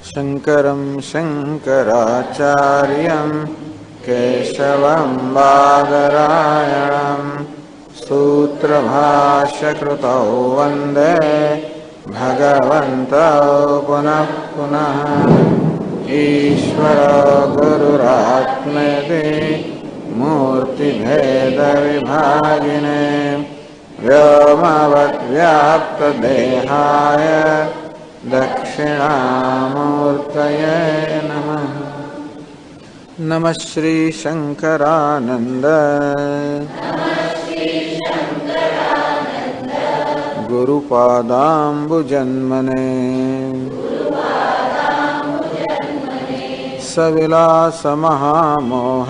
शंकरं शंकराचार्यं केशवं बादरायणं सूत्रभाष्यकृतौ वन्दे भगवन्तौ पुनः पुनः। ईश्वरो गुरुरात्मेति मूर्तिभेदविभागिने व्योमवद्व्याप्तदेहाय दक्षिणामूर्तये नमः। नमः श्री शंकरानंद गुरुपादाम्बुजन्मने सविलास महामोह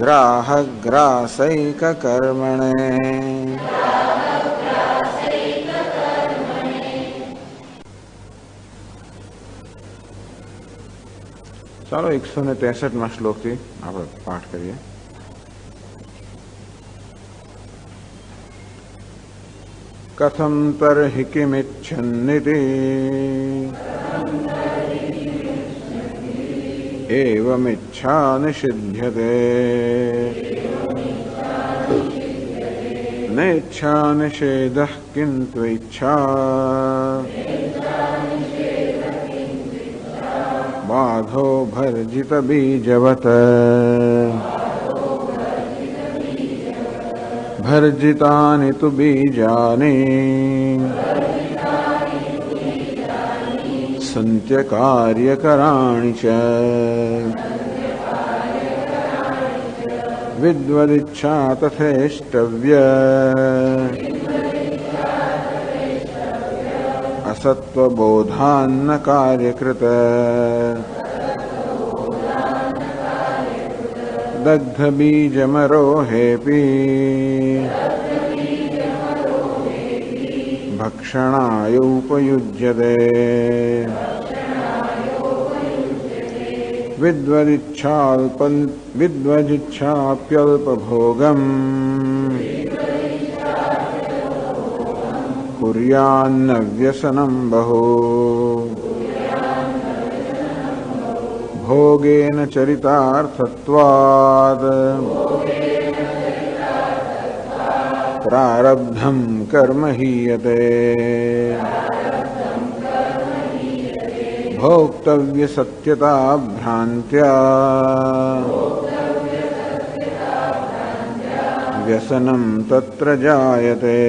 ग्राहग्रासैककर्मणे। ચાલો 163માં શ્લોકથી આપણે પાઠ કરીએ. કથમ તર્હિ કિમિચ્છન્નિતિ એવમિચ્છા નિષિધ્યતે નેચ્છા નિષેધઃ કિન્ત્વેચ્છા बाधो भर्जित बीजवत भर्जितानि तु बीजानि सन्त्यकार्यकराणि च विद्वदिच्छा तथेष्टव्य असत्वबोधान्न कार्यकृत दग्धबीजमरोहेऽपि भक्षणाय उपयुज्यते विद्वदिच्छाप्यल्पभोगम् कुर्यान्न व्यसनं बहु भोगेन चरितार्थत्वात् प्रारब्धं कर्म हीयते भोक्तव्यसत्यता भ्रान्त्या व्यसनं तत्र जायते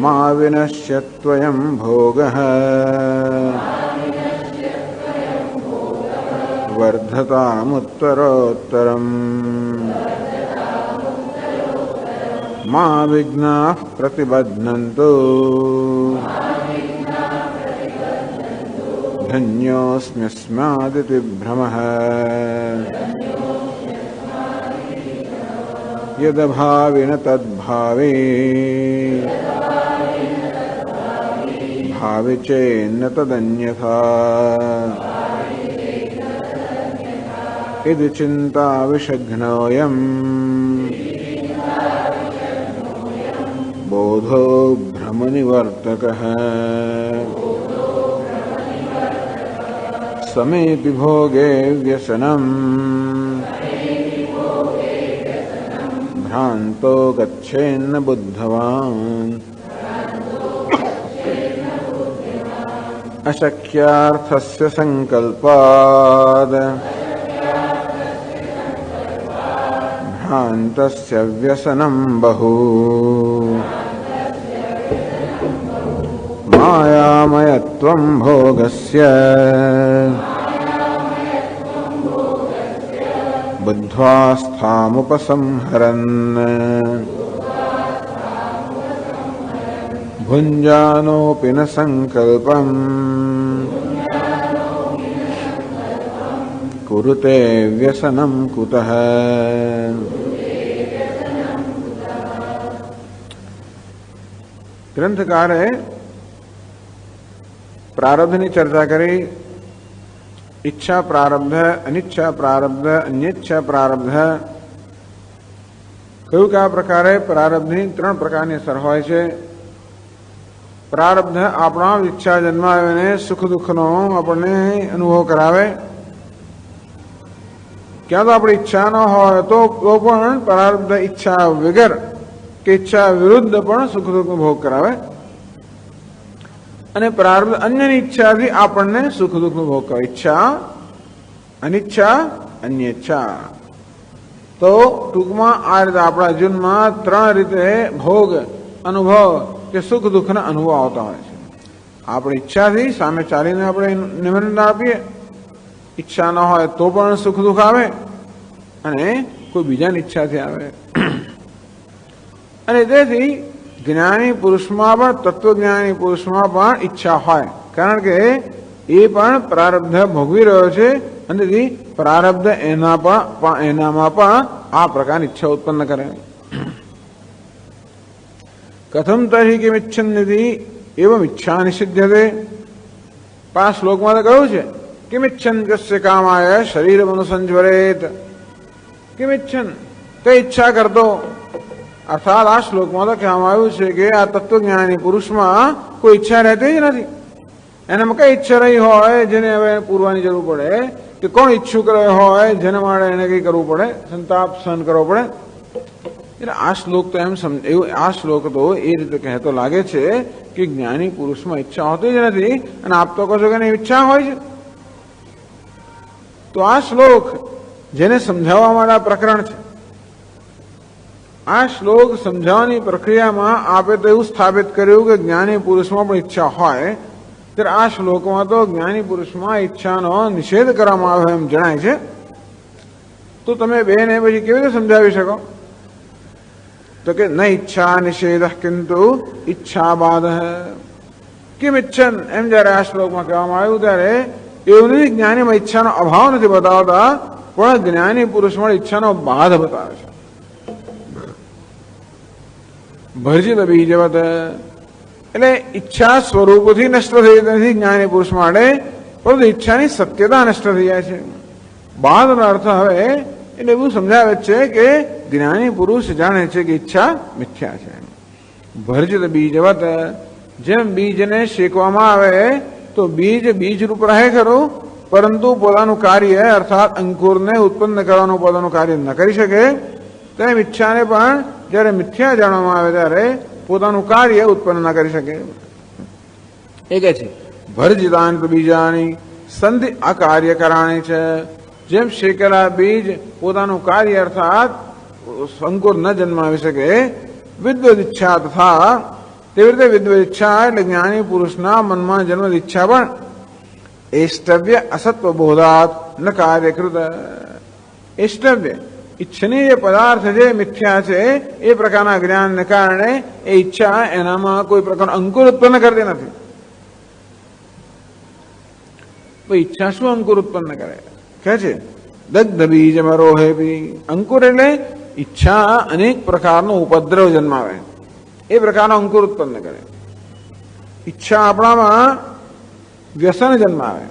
मा विनश्यत्वयं भोगः वर्धतामुत्तरोत्तरम् मा विघ्नाः प्रतिबध्नन्तु धन्योऽस्म्यस्मादिति भ्रमः यदभाविन तद्भावे भावि चेन्न तदन्यथा इति चिन्ता विषघ्नोऽयम् बोधो भ्रमनिवर्तकः समेऽपि भोगे व्यसनम् भ्रान्तो गच्छेन्न बुद्धवान् अशक्यार्थस्य संकल्पाद् भ्रान्तस्य व्यसनं बहु मायामयत्वं भोगस्य बुद्ध्वा स्थामुपसंहरन् भुञ्जानोऽपि न संकल्पम् कुरुते व्यसनं कुतः। ગ્રંથકારે પ્રારબ્ધની ચર્ચા કરી. ઈચ્છા પ્રારબ્ધ, અનિચ્છા પ્રારબ્ધ, અન્યેચ્છા પ્રારબ્ધ, કહ્યું કે આ પ્રકારે પ્રારબ્ધની 3 પ્રકારની અસર હોય છે. પ્રારબ્ધ આપણા ઈચ્છા જન્માવીને સુખ દુઃખનો આપણને અનુભવ કરાવે. ક્યાં તો આપણી ઈચ્છા ન હોય તો પણ પ્રારબ્ધ ઈચ્છા વગર કે ઈચ્છા વિરુદ્ધ પણ સુખ દુઃખનો ભોગ કરાવે. અને પ્રારબ્ધ અન્યની ઈચ્છાથી આપણને સુખ દુઃખનો ભોગ કરાવે. ઈચ્છા, અનિચ્છા, અન્ય ઈચ્છા. તો ટૂંકમાં આ રીતે આપણા જીવનમાં 3 રીતે ભોગ, અનુભવ કે સુખ દુઃખના અનુભવ આવતા હોય છે. આપણી ઈચ્છાથી સામે ચાલીને આપણે નિમંત્રણ આપીએ, ઈચ્છા ન હોય તો પણ સુખ દુઃખ આવે, અને કોઈ બીજાની ઈચ્છાથી આવે. અને તેથી જ્ઞાની પુરુષમાં પણ, તત્વજ્ઞાની પુરુષમાં પણ ઈચ્છા હોય, કારણ કે એ પણ પ્રારબ્ધ ભોગવી રહ્યો છે. અને પ્રારબ્ધ એનામાં પણ આ પ્રકારની ઈચ્છા ઉત્પન્ન કરે. કથમ તરી કેમ ઈચ્છન્તિ એવમ ઈચ્છા નિષિધ્યતે. 5 શ્લોકમાં તો કહ્યું છે કેમ ઈચ્છન કસ્ય કામાય શરીર મનુસંજ્વરેત. કેમ ઈચ્છન, કઈ ઈચ્છા કરતો. અર્થાત આ શ્લોકમાં તો કહેવામાં આવ્યું છે કે આ તત્વજ્ઞાની પુરુષમાં કોઈ ઈચ્છા રહેતી જ નથી. એનામાં કઈ ઈચ્છા રહી હોય જેને હવે પૂરવાની જરૂર પડે, કે કોણ ઈચ્છુક રહ્યો હોય જેના માટે એને કઈ કરવું પડે, સંતાપ સહન કરવો પડે. એટલે આ શ્લોક તો એવું, આ શ્લોક તો એ રીતે કહેતો લાગે છે કે જ્ઞાની પુરુષમાં ઈચ્છા હોતી જ નથી, અને આપ તો કહો છો કે એની ઈચ્છા હોય છે. તો આ શ્લોક જેને સમજાવવા માટે આ પ્રકરણ છે, આ શ્લોક સમજાવવાની પ્રક્રિયામાં આપે તો એવું સ્થાપિત કર્યું કે જ્ઞાની પુરુષમાં પણ ઈચ્છા હોય. ત્યારે આ શ્લોકમાં તો જ્ઞાની પુરુષમાં ઈચ્છાનો નિષેધ કરવામાં આવ્યો એમ જણાય છે. તો તમે બેને પછી કેવી રીતે સમજાવી શકો? તો કે ન ઈચ્છા નિષેધ કિંતુ ઈચ્છા બાધ. કેમ ઈચ્છન એમ જયારે આ શ્લોકમાં કહેવામાં આવ્યું ત્યારે એવું નથી જ્ઞાનીમાં ઈચ્છાનો અભાવ નથી બતાવતા, પણ જ્ઞાની પુરુષમાં ઈચ્છાનો બાધ બતાવે છે. ભર્જિત બીજવત, એટલે ઈચ્છા સ્વરૂપથી નષ્ટ થઈ નથી જ્ઞાની પુરુષ માટે, પરંતુ ઈચ્છાની સત્યતા નષ્ટ થઈ જાય છે. બાદનો અર્થ હવે એટલે એવું સમજાવે છે કે જ્ઞાની પુરુષ જાણે છે કે ઈચ્છા મિથ્યા છે. ભર્જિત બીજવત, જેમ બીજને શેકવામાં આવે તો બીજ રૂપ રહે ખરું, પરંતુ પોતાનું કાર્ય અર્થાત અંકુરને ઉત્પન્ન કરવાનું પોતાનું કાર્ય ન કરી શકે, તેમ ઈચ્છાને પણ જ્યારે મિથ્યા જાણવામાં આવે ત્યારે પોતાનું કાર્ય ઉત્પન્ન ન કરી શકે. એ કહે છે ભર્જિતાન બીજાની સંધિ અકાર્ય કરાણી છે. જેમ શેકેલા બીજ પોતાનું કાર્ય અર્થાત અંકુર ન જન્માવી શકે, વિદ્વદ ઈચ્છા તથા તેવી રીતે વિદ્વદ ઈચ્છા એટલે જ્ઞાની પુરુષના મનમાં જન્મ ઈચ્છા પણ એષ્ટવ્ય અસત્વ બોધાત ન કાર્યકૃત. એષ્ટવ્ય ઈચ્છનીય પદાર્થ જે મિથ્યા છે એ પ્રકારના જ્ઞાનને કારણે એ ઈચ્છા એનામાં કોઈ પ્રકારનો અંકુર ઉત્પન્ન કરતી નથી. તો ઈચ્છા શું અંકુર ઉત્પન્ન કરે? કહે છે દગ્ધ બીજ મરોહે બી. અંકુર એટલે ઈચ્છા અનેક પ્રકારનો ઉપદ્રવ જન્માવે, એ પ્રકારનો અંકુર ઉત્પન્ન કરે. ઈચ્છા આપણામાં વ્યસન જન્માવે.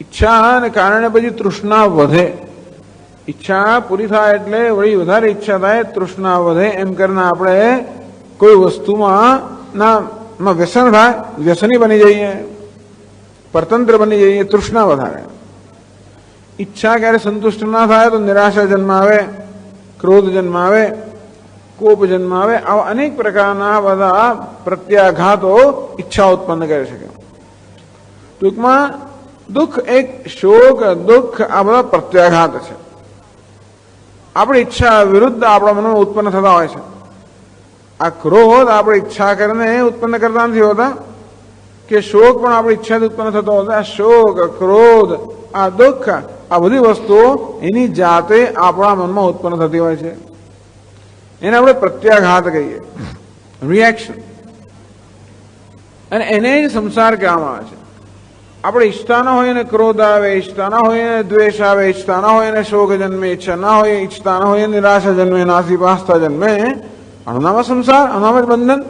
ઈચ્છાને કારણે પછી તૃષ્ણા વધે. ઈચ્છા પૂરી થાય એટલે વળી વધારે ઈચ્છા થાય, તૃષ્ણા વધે. એમ કરીને આપણે કોઈ વસ્તુમાં વ્યસન થાય, વ્યસની બની જઈએ, પરતંત્ર બની જઈએ, તૃષ્ણા વધારે. ઈચ્છા ક્યારે સંતુષ્ટ ના થાય તો નિરાશા જન્માવે, ક્રોધ જન્માવે, કોપ જન્માવે. આવા અનેક પ્રકારના બધા પ્રત્યાઘાતો ઈચ્છા ઉત્પન્ન કરી શકે. ટૂંકમાં દુઃખ, એક શોક, દુઃખ, આ બધા પ્રત્યાઘાત છે. આપણી ઈચ્છા વિરુદ્ધ આપણા મનમાં ઉત્પન્ન થતા હોય છે. આ ક્રોધ આપણે ઈચ્છા કરીને ઉત્પન્ન કરતા નથી હોતા, કે શોક પણ આપણી ઈચ્છાથી ઉત્પન્ન થતો હોય. આ શોક, ક્રોધ, આ દુઃખ, આ બધી વસ્તુઓ એની જાતે આપણા મનમાં ઉત્પન્ન થતી હોય છે. એને આપણે પ્રત્યાઘાત કહીએ, રિએક્શન. અને એને જ સંસાર કહેવામાં આવે છે. આપણે ઈચ્છતા ના હોય ને ક્રોધ આવે, ઈચ્છતા ના હોય ને દ્વેષ આવે, ઈચ્છતા ના હોય ને શોક જન્મે, ઈચ્છા ના હોય, ઈચ્છતા ના હોય નિરાશા જન્મે, નાસીપાસતા જન્મે. આનું સંસાર, આનું જ બંધન.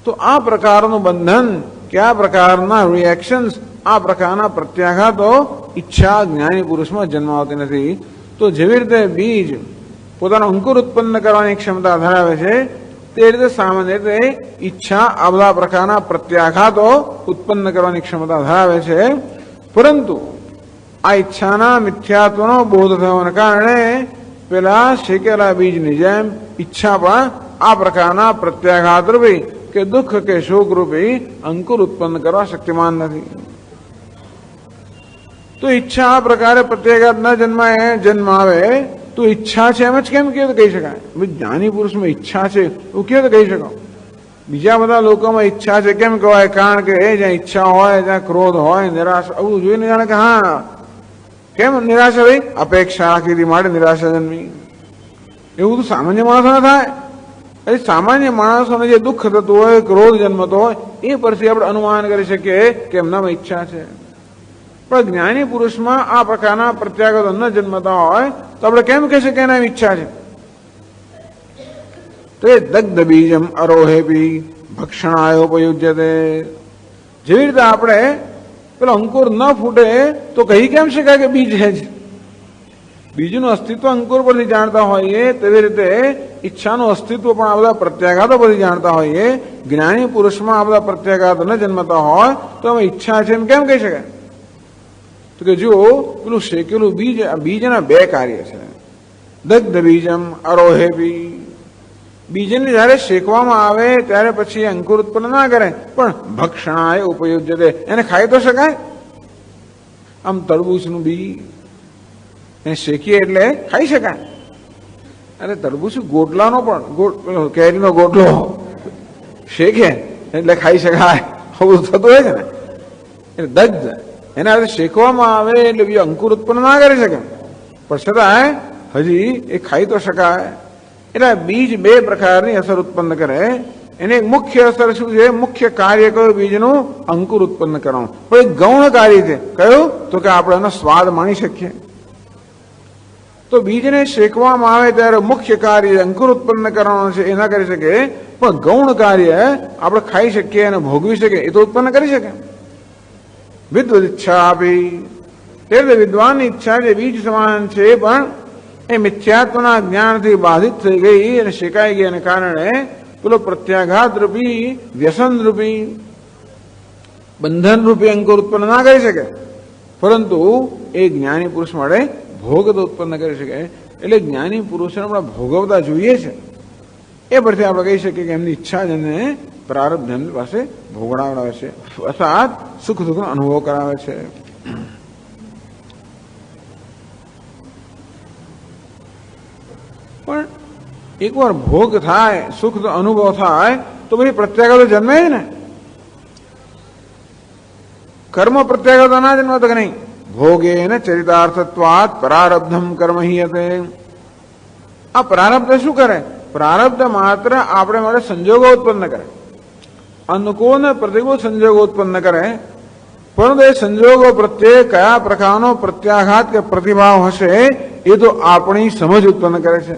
તો આ પ્રકારનું બંધન કે આ પ્રકારના રિએક્શન્સ, આ પ્રકારના પ્રત્યાઘાતો ઈચ્છા જ્ઞાની પુરુષમાં જન્માવતી નથી. તો જેવી રીતે બીજ પોતાનો અંકુર ઉત્પન્ન કરવાની ક્ષમતા ધરાવે છે, તે રીતે સામાન્ય રીતે ઈચ્છા આ બધા પ્રકારના પ્રત્યાઘાતો ઉત્પન્ન કરવાની ક્ષમતા ધરાવે છે. પરંતુ આ ઈચ્છાના મિથ્યાત્વનો બોધ થવાના કારણે પેલા શેકેલા બીજની જેમ ઈચ્છા પણ આ પ્રકારના પ્રત્યાઘાત રૂપી કે દુઃખ કે શોક રૂપી અંકુર ઉત્પન્ન કરવા શક્તિમાન નથી. તો ઈચ્છા આ પ્રકારે પ્રત્યાઘાત ન જન્મ આવે તો ઈચ્છા છે એમ જ કેમ કેવું કહી શકાય? જ્ઞાની પુરુષમાં ઈચ્છા છે એવું કેવું કહી શકો? બીજા બધા લોકોમાં ઈચ્છા છે કેમ કહેવાય? કારણ કે એ જ્યાં ઈચ્છા હોય, જ્યાં ક્રોધ હોય, નિરાશા, આવું જોઈને જાણે કે હા કેમ નિરાશા ભાઈ અપેક્ષા રાખી હતી માટે નિરાશા જન્મી. એવું તો સામાન્ય માણસો થાય. એ સામાન્ય માણસોને જે દુઃખ થતું હોય, ક્રોધ જન્મતો હોય, એ પરથી આપણે અનુમાન કરી શકીએ કે એમનામાં ઈચ્છા છે. પણ જ્ઞાની પુરુષમાં આ પ્રકારના પ્રત્યાઘાતો ન જન્મતા હોય તો આપણે કેમ કહી શકીએ એના ઈચ્છા છે? તો એ દગ્ધ બીજમ અરોહેપી ભક્ષણાય ઉપયુજ્યતે. જેવી રીતે આપણે પેલો અંકુર ન ફૂટે તો કહી કેમ શકાય કે બીજ છે જ? બીજનું અસ્તિત્વ અંકુર પરથી જાણતા હોઈએ તેવી રીતે ઈચ્છાનું અસ્તિત્વ પણ આ બધા પ્રત્યાઘાતો પરથી જાણતા હોઈએ. જ્ઞાની પુરુષમાં આ બધા પ્રત્યાઘાતો ન જન્મતા હોય તો અમે ઈચ્છા છે એમ કેમ કહી શકાય? તો કે જો પેલું શેકેલું બીજ, આ બીજના બે કાર્ય છે. દગ્ધ બીજમ અરોહેપી. બીજને જયારે શેકવામાં આવે ત્યારે પછી અંકુર ઉત્પન્ન ના કરે, પણ ભક્ષણાય ઉપયુજ્યતે, એને ખાઈ તો શકાય. આમ તરબૂચનું બી એને શેકીએ એટલે ખાઈ શકાય. અરે તરબૂચ ગોટલાનો પણ કેરીનો ગોટલો શેકે એટલે ખાઈ શકાય, આવું થતું હોય છે ને. એટલે દગ્ધ એના અર્થે શેકવામાં આવે એટલે બીજો અંકુર ઉત્પન્ન ના કરી શકે, પણ છતાં હજી એ ખાઈ તો શકાય. એટલે બીજ બે પ્રકારની અસર ઉત્પન્ન કરે. એને મુખ્ય અસર શું છે? મુખ્ય કાર્ય કયું? બીજનું અંકુર ઉત્પન્ન કરવાનું. પણ એક ગૌણ કાર્ય છે. કયું? તો કે આપણે એનો સ્વાદ માણી શકીએ. તો બીજને શેકવામાં આવે ત્યારે મુખ્ય કાર્ય અંકુર ઉત્પન્ન કરવાનું છે, એ ના કરી શકે. પણ ગૌણ કાર્ય આપણે ખાઈ શકીએ અને ભોગવી શકીએ એ તો ઉત્પન્ન કરી શકે. વિદ્વદ ઈચ્છા આપી, એટલે વિદ્વાનની ઈચ્છા જે બીજ સમાન છે પણ એ મિથ્યાત્વના જ્ઞાનથી બાધિત થઈ ગઈ અને શેકાઈ ગઈ, અને કારણે પેલો પ્રત્યાઘાત રૂપી, વ્યસન રૂપી, બંધન રૂપી અંકુર ઉત્પન્ન ના કરી શકે, પરંતુ એ જ્ઞાની પુરુષ માટે ભોગ તો ઉત્પન્ન કરી શકે. એટલે જ્ઞાની પુરુષને આપણે ભોગવતા જોઈએ છે. એ પરથી આપણે કહી શકીએ કે એમની ઈચ્છા જ એને પ્રારબ્ધ એમની પાસે ભોગવડાવે છે, અર્થાત સુખ દુઃખનો અનુભવ કરાવે છે. પણ એકવાર ભોગ થાય, સુખ અનુભવ થાય તો પછી પ્રત્યાઘાતો જન્મે ને. કર્મ પ્રત્યાઘાતો ના જન્મ તો કે નહીં. ભોગે ને ચરિતાર્થત્વાત પ્રારબ્ધમ કર્મ હિયતે. આ પ્રારબ્ધ શું કરે? પ્રારબ્ધ માત્ર આપણે માટે સંજોગો ઉત્પન્ન કરે, અનુકૂળ ને પ્રતિકૂળ સંજોગો ઉત્પન્ન કરે, પરંતુ એ સંજોગો પ્રત્યે કયા પ્રકારનો પ્રત્યાઘાત કે પ્રતિભાવ હશે એ તો આપણી સમજ ઉત્પન્ન કરે છે.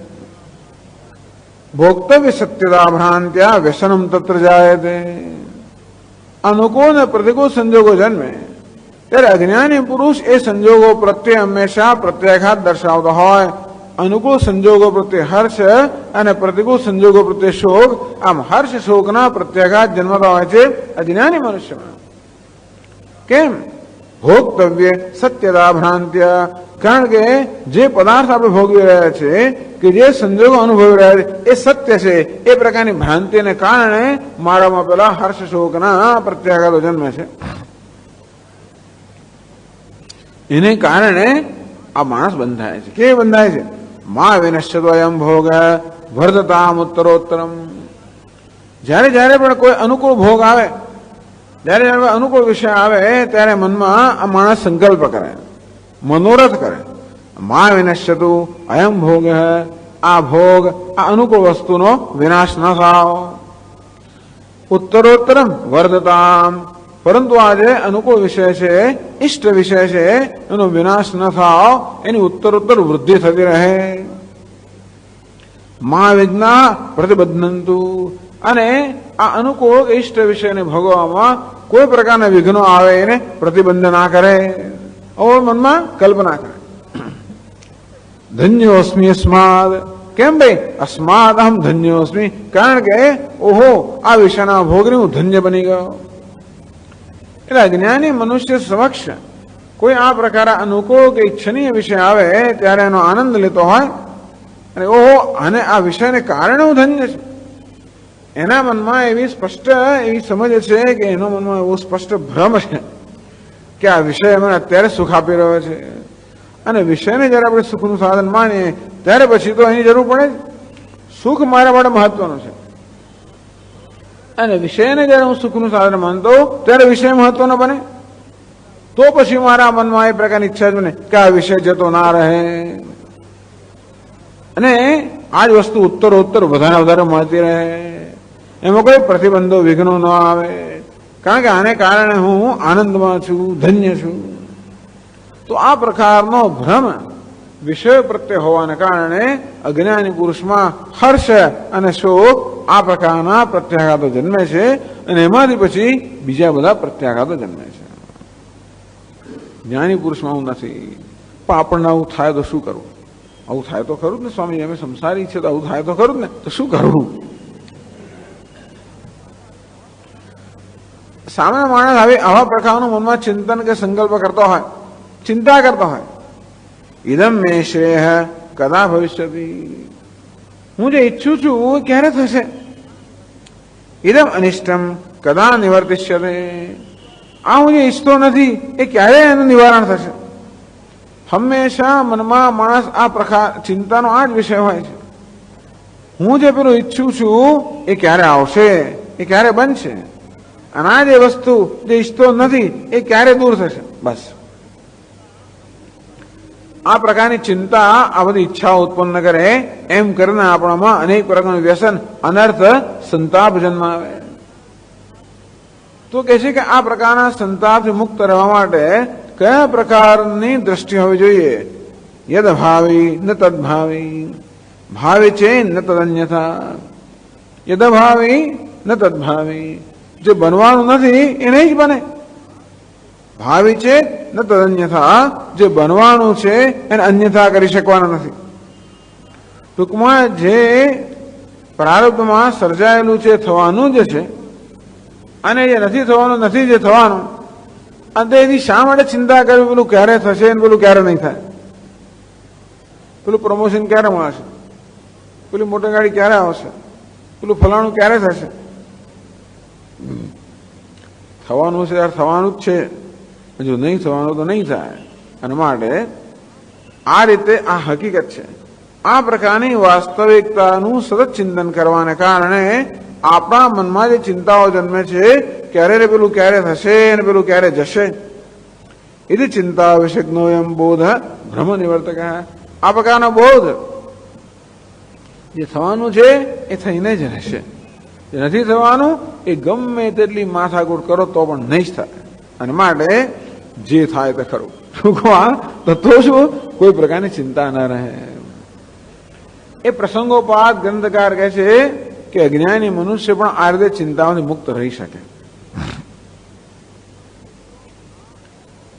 ભોક્તવ્ય સત્યતા ભ્રાંત્યા વ્યસનમ તત્ર જાયતે. અનુકૂળ ને પ્રતિકૂળ સંજોગો જન્મે ત્યારે અજ્ઞાની પુરુષ એ સંજોગો પ્રત્યે હંમેશા પ્રત્યાઘાત દર્શાવતો હોય. અનુકૂળ સંજોગો પ્રત્યે હર્ષ અને પ્રતિકૂળ સંજોગો પ્રત્યે શોક, આમ હર્ષ શોકના પ્રત્યાઘાત જન્મતા હોય છે અજ્ઞાની મનુષ્યમાં. કેમ? ભોક્તવ્ય સત્યતા ભ્રાંત્ય. કારણ કે જે પદાર્થ આપણે ભોગવી રહ્યા છે, કે જે સંજોગો અનુભવી રહ્યા છે એ સત્ય છે, એ પ્રકારની ભ્રાંતિને કારણે મારામાં પેલા હર્ષ શોકના પ્રત્યાઘાતો જન્મે છે. એને કારણે આ માણસ બંધાય છે. કે બંધાય છે? મા વિનશ્યત્વયં ભોગ વર્ધતામ ઉત્તરોત્તરમ. જ્યારે જ્યારે પણ કોઈ અનુકૂળ ભોગ આવે, જ્યારે જ્યારે અનુકૂળ વિષય આવે ત્યારે મનમાં આ માણસ સંકલ્પ કરે, મનોરથ કરે. મા વિનશ્યતુ અયમ ભોગ, આ ભોગ, આ અનુકૂળ વસ્તુનો વિનાશ ન થાવ. ઉત્તરોત્તરમ વર્ધતામ. પરંતુ આ જે અનુકૂળ વિષય છે, ઇષ્ટ વિષય છે, એનો વિનાશ ન થાવ, એની ઉત્તરોત્તર વૃદ્ધિ થતી રહે. મા વિઘ્ના પ્રતિબદ્ધંતુ. અને આ અનુકૂળ ઇષ્ટ વિષયને ભોગવવામાં કોઈ પ્રકારના વિઘ્નો આવે એને પ્રતિબંધ ના કરે, મનમાં કલ્પના કરે. ધન્યોસ્મી સ્માદ. કેમ ભાઈ? અસ્માદ અહમ ધન્યોસ્મી, કારણ કે ઓહો આ વિષયના ભોગને હું ધન્ય બની ગયો. એટલે અજ્ઞાની મનુષ્ય સમક્ષ કોઈ આ પ્રકારે અનુકૂળ કે ઈચ્છનીય વિષય આવે ત્યારે એનો આનંદ લેતો હોય અને ઓહો આને આ વિષયને કારણે હું ધન્ય છું. એના મનમાં એવી સ્પષ્ટ એવી સમજ છે કે એનો મનમાં એવો સ્પષ્ટ ભ્રમ છે કે આ વિષય મને અત્યારે સુખ આપી રહ્યો છે અને વિષયને જ્યારે આપણે સુખનું સાધન માનીએ ત્યારે પછી તો એની જરૂર પડે. સુખ મારા માટે મહત્વનું છે અને વિષયને જ્યારે હું સુખનું સાધન માનતો ત્યારે વિષય મહત્વનો બને. તો પછી મારા મનમાં એ પ્રકારની ઈચ્છા જ બને કે આ વિષય જતો ના રહે અને આ જ વસ્તુ ઉત્તરોત્તર વધારે મળતી રહે, એમાં કોઈ પ્રતિબંધો વિઘ્નો ન આવે, કારણ કે આને કારણે હું આનંદમાં છું, ધન્ય છું. તો આ પ્રકારનો ભ્રમ વિષય પ્રત્યે હોવાને કારણે અજ્ઞાની પુરુષમાં હર્ષ અને શોક આ પ્રકારના પ્રત્યાઘાતો જન્મે છે અને એમાંથી પછી બીજા બધા પ્રત્યાઘાતો જન્મે છે. જ્ઞાની પુરુષમાં આવું નથી. પણ આપણને આવું થાય તો શું કરવું? આવું થાય તો ખરું જ ને સ્વામી, અમે સંસારી છે તો આવું થાય તો ખરું જ ને, તો શું કરવું? સામાન્ય માણસ હવે આવા પ્રકારનું મનમાં ચિંતન કે સંકલ્પ કરતો હોય, ચિંતા કરતો હોય, ઇદમ મે શ્રેય કદા ભવિષ્યતિ, હું જે ઈચ્છું છું એ ક્યારે થશે? ઇદમ અનિષ્ટમ કદા નિવર્તિષ્યતે, આ હું જે ઈચ્છતો નથી એ ક્યારે એનું નિવારણ થશે? હંમેશા મનમાં માણસ આ પ્રકાર ચિંતાનો આ જ વિષય હોય છે. હું જે પેલું ઈચ્છું છું એ ક્યારે આવશે, એ ક્યારે બનશે, અને આ જે વસ્તુ જે ઈચ્છતો નથી એ ક્યારે દૂર થશે. બસ આ પ્રકારની ચિંતા આ બધી ઈચ્છાઓ ઉત્પન્ન કરે, એમ કરીને આપણામાં અનેક પ્રકારનું વ્યસન, અનર્થ, સંતાપ જન્માવે. તો કહે છે કે આ પ્રકારના સંતાપથી મુક્ત રહેવા માટે કયા પ્રકારની દ્રષ્ટિ હોવી જોઈએ? યદ ભાવી ન તદભાવી, ભાવી છે ન તદન્યથા, યદ ભાવી ન તદભાવી, જે બનવાનું નથી એ નહીં જ બને. ભાવી છે ન તદન્યથા, જે બનવાનું છે એને અન્યથા કરી શકવાના નથી. ટૂંકમાં જે પ્રારબ્ધમાં સર્જાયેલું છે થવાનું જ છે અને જે નથી થવાનું નથી જે થવાનું, અને એની શા માટે ચિંતા કરવી? પેલું ક્યારે થશે ને પેલું ક્યારે નહીં થાય, પેલું પ્રમોશન ક્યારે મળશે, પેલી મોટી ગાડી ક્યારે આવશે, પેલું ફલાણું ક્યારે થશે? થવાનું છે ત્યારે થવાનું જ છે, જો નહીં થવાનું તો નહીં થાય. અને માટે આ રીતે આ હકીકત છે. આ પ્રકારની વાસ્તવિકતાનું સતત ચિંતન કરવાને કારણે આપણા મનમાં જે ચિંતાઓ જન્મે છે, ક્યારે પેલું ક્યારે થશે અને પેલું ક્યારે જશે, એની ચિંતા વિષયનો એમ બોધ ભ્રમ નિવર્તક. આ પ્રકારનો બોધ જે થવાનું છે એ થઈને જ રહેશે, જે નથી થવાનું એ ગમે તેટલી માથાકૂટ કરો તો પણ નહીં જ થાય. અને માટે જે થાય તે ખરું, ટૂંકમાં તો શું કોઈ પ્રકારની ચિંતા ન રહે. એ પ્રસંગોપાત ગ્રંથકાર કહે છે કે અજ્ઞાની મનુષ્ય પણ આ રીતે ચિંતાઓથી મુક્ત રહી શકે.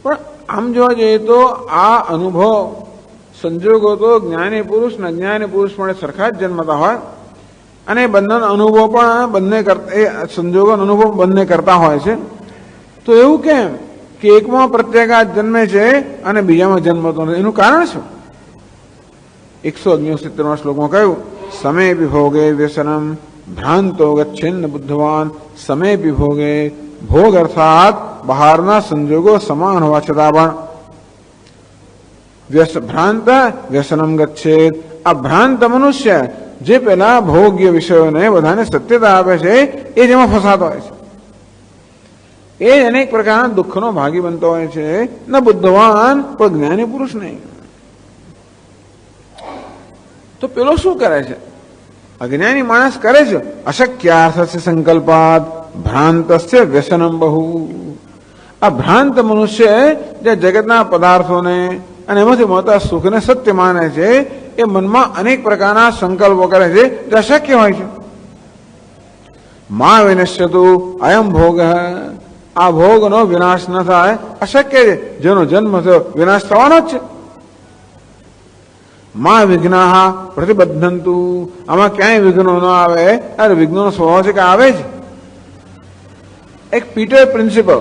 પણ આમ જોવા જઈએ તો આ અનુભવ સંજોગો તો જ્ઞાની પુરુષ ને અજ્ઞાની પુરુષ પણ સરખા જ જન્મતા હોય અને બંને અનુભવ પણ બંને સંજોગો અનુભવ બંને કરતા હોય છે. તો એવું કેમ કે એકમાં પ્રત્યાઘાત જન્મે છે અને બીજામાં જન્મતો નથી? એનું કારણ શું? 169 શ્લોકમાં કહ્યું, સમય વિભોગે વ્યસનમ ભ્રાંતો ગચ્છિન્ન બુદ્ધવાન, સમય વિભોગે, ભોગ અર્થાત બહારના સંજોગો સમાન હોવા છતાં પણ ભ્રાંત વ્યસનમ ગચ્છેત, આ ભ્રાંત મનુષ્ય જે પેલા ભોગ્ય વિષયોને બધાને સત્યતા આપે છે એ જેમાં ફસાતો હોય છે, એ અનેક પ્રકારના દુઃખનો ભાગી બનતો હોય છે. ન બુદ્ધવાન પણ જ્ઞાની પુરુષ નહીં. તો પેલો શું કરે છે? અજ્ઞાની માણસ કરે છે અશક્યાર્થસ્ય સંકલ્પાત ભ્રાંતસ્ય વ્યસનમ બહુ. આ ભ્રાંત મનુષ્ય જે જગતના પદાર્થોને અને એમાંથી મળતા સુખને સત્ય માને છે, એ મનમાં અનેક પ્રકારના સંકલ્પો કરે છે જે અશક્ય હોય છે. મા વિનશ્યતુ અયમ ભોગ, આ ભોગનો વિનાશ ન થાય અશક્ય છે. જેનો જન્મ થયો વિનાશ થવાનો જ છે. માં વિઘ્નાઃ પ્રતિબદ્ધંતુ, આમાં ક્યાંય વિઘ્નો ન આવે. અરે વિઘ્નોનો સ્વભાવ છે કે આવે જ. એક પીટર પ્રિન્સિપલ,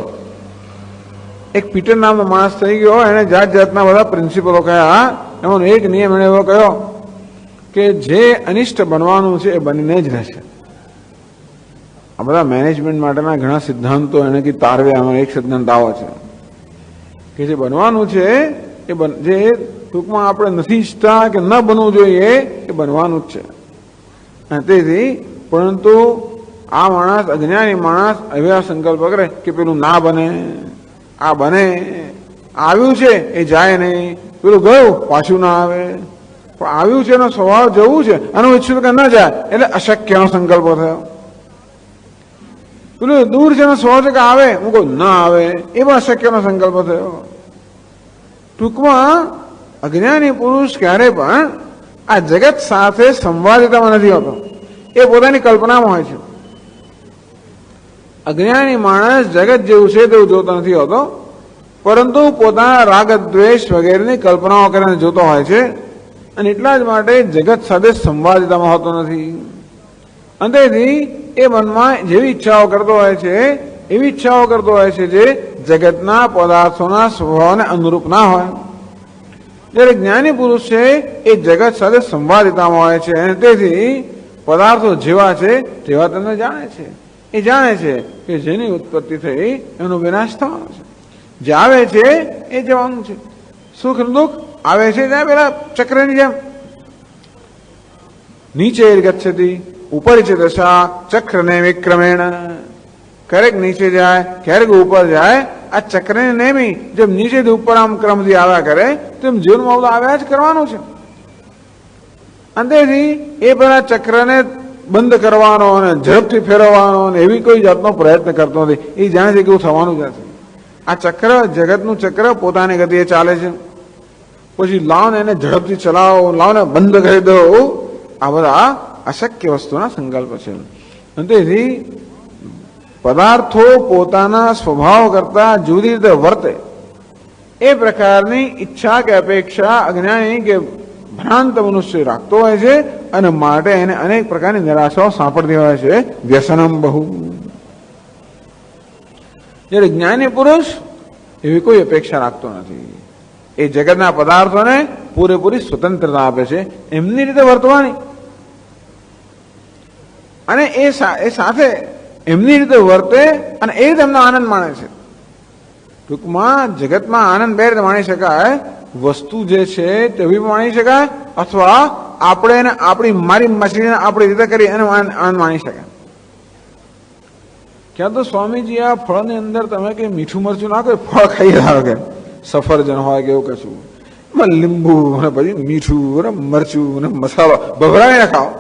એક પીટર નામનો માણસ થઈ ગયો, એને જાત જાતના બધા પ્રિન્સિપલો કયા. એનો એક નિયમ એને એવો કયો કે જે અનિષ્ટ બનવાનું છે એ બનીને જ રહેશે. આ બધા મેનેજમેન્ટ માટેના ઘણા સિદ્ધાંતો એને કે તારવ્યા. આમાં એક સિદ્ધાંત આવો છે કે જે બનવાનું છે એ જે ટૂંકમાં આપણે નથી ઈચ્છતા કે ન બનવું જોઈએ એ બનવાનું જ છે. અને તેથી પરંતુ આ માણસ, અજ્ઞાની માણસ એવા સંકલ્પ કરે કે પેલું ના બને, આ બને, આવ્યું છે એ જાય નહીં, પેલું ગયું પાછું ના આવે. પણ આવ્યું છે એનો સ્વભાવ જવું છે, આનું ઈચ્છું કે ન જાય, એટલે અશક્યનો સંકલ્પ થયો. પેલું દૂર છે એનો સ્વભાવ છે કે આવે, હું કહું ના આવે, એ પણ અશક્યનો સંકલ્પ થયો. ટૂંકમાં અજ્ઞાની પુરુષ ક્યારે પણ આ જગત સાથે સંવાદિતામાં નથી હોતો, એ પોતાની કલ્પનામાં હોય છે. અજ્ઞાની માણસ જગત જેવું છે તેવું જોતો નથી હોતો, પરંતુ પોતાના રાગ દ્વેષ વગેરેની કલ્પનાઓ કરીને જોતો હોય છે. અને એટલા જ માટે જગત સાથે સંવાદિતામાં હોતો નથી. અંતેથી એ મનમાં જેવી ઈચ્છાઓ કરતો હોય છે એવી ઈચ્છાઓ કરતો હોય છે જે જગતના પદાર્થોના સ્વભાવને અનુરૂપ ના હોય. જ્યારે જ્ઞાની પુરુષ છે એ જગત સાથે સંવાદિતામાં હોય છે અને તેથી પદાર્થો જેવા છે તેવા તમને જાણે છે. એ જાણે છે કે જેની ઉત્પત્તિ થઈ એનો વિનાશ થવાનો છે, જે આવે છે એ જવાનું છે. સુખ દુઃખ આવે છે ત્યાં પેલા ચક્રની જેમ નીચે ગચ્છતિ ઉપરી છે દશા ચક્રને વિક્રમેણ. ક્યારેક નીચે જાય ક્યારેક ઉપર જાય. આ ચક્રને નેમી જેમ નીચેથી ઉપર આમ ક્રમથી આવ્યા કરે તેમ જીવનમાં બધું આવ્યા જ કરવાનું છે. અંતેથી એ પેલા ચક્રને બંધ કરવાનો અને ઝડપથી ફેરવવાનો અને એવી કોઈ જાતનો પ્રયત્ન કરતો નથી. એ જાણે છે કે એવું થવાનું જ નથી. આ ચક્ર, જગતનું ચક્ર પોતાની ગતિએ ચાલે છે. પછી લાવને એને ઝડપથી ચલાવો, લાવને બંધ કરી દો, આ બધા અશક્ય વસ્તુના સંકલ્પ છે. તેથી પદાર્થો પોતાના સ્વભાવ કરતા જુદી રીતે વર્તે એ પ્રકારની ઈચ્છા કે અપેક્ષા અજ્ઞાની કે ભ્રાંત મનુષ્ય રાખતો હોય છે અને માટે એને અનેક પ્રકારની નિરાશાઓ સાંપડતી હોય છે. વ્યસનમ બહુ. જ્યારે જ્ઞાની પુરુષ એવી કોઈ અપેક્ષા રાખતો નથી. એ જગતના પદાર્થોને પૂરેપૂરી સ્વતંત્રતા આપે છે, એમની રીતે વર્તવાની, અને એ સાથે એમની રીતે વર્તે અને એ રીતે એમનો આનંદ માણે છે. ટૂંકમાં જગતમાં આનંદ બે રીતે માણી શકાય. વસ્તુ જે છે તેવી માણી શકાય અથવા આપણે એને મારી મછલીને આપણી રીતે કરી એનો આનંદ માણી શકાય. ક્યાં તો સ્વામીજી આ ફળની અંદર તમે કઈ મીઠું મરચું નાખો, ફળ ખાઈ રહ્યો કે સફરજન હોય કે એવું કશું, એમાં લીંબુ અને પછી મીઠું અને મરચું અને મસાલો ભભરાવીને ખાઓ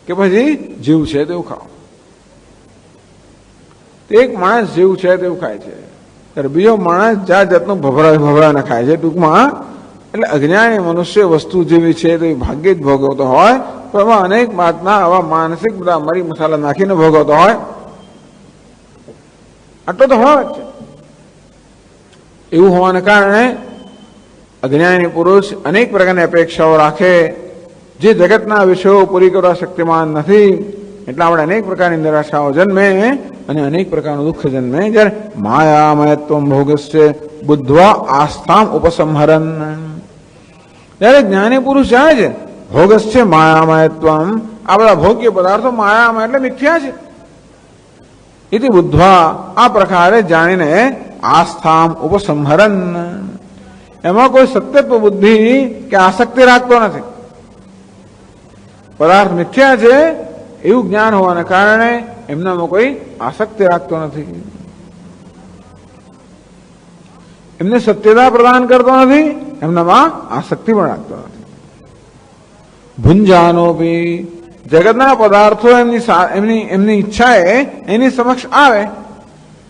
કે પછી જેવું છે તેવું ખાઓ. એક માણસ જેવું છે તેવું ખાય છે, ત્યારે બીજો માણસ જાત જાતનું ભભરાવીને ખાય છે. ટૂંકમાં એટલે અજ્ઞાની મનુષ્ય વસ્તુ જેવી છે તે ભાગ્યે જ ભોગવતો હોય, પણ એમાં અનેક વાતના આવા માનસિક બધા મરી મસાલા નાખીને ભોગવતો હોય. આટલો તો હોય જ છે. એવું હોવાને કારણે અજ્ઞાની પુરુષ અનેક પ્રકારની અપેક્ષાઓ રાખે જે જગતના વિષયો પૂરી કરવા શક્તિમાન નથી. એટલે આપણે અનેક પ્રકારની નિરાશાઓ જન્મે અને અનેક પ્રકારનું દુઃખ જન્મે. જ્યારે માયામયત્વમ ભોગસ્ય બુદ્ધવા આસ્થામ ઉપસંહરન. જ્યારે જ્ઞાની પુરુષ જાય છે ભોગસ્ય માયામયત્વમ, આ બધા ભોગ્ય પદાર્થો માયામય એટલે મિથ્યા છે. ઇતિ બુદ્ધવા, આ પ્રકારે જાણીને આસ્થામ ઉપસંહરન, એમાં કોઈ સત્યત્વ બુદ્ધિ કે આસક્તિ રાખતો નથી. પદાર્થ મિથ્યા છે એવું જ્ઞાન હોવાને કારણે એમનામાં કોઈ આસક્તિ રાખતો નથી. એમને સત્યતા પ્રદાન કરતો નથી, એમનામાં આસક્તિ પણ રાખતો નથી. ભુંજાનોપી, જગતના પદાર્થો એમની ઈચ્છાએ એની સમક્ષ આવે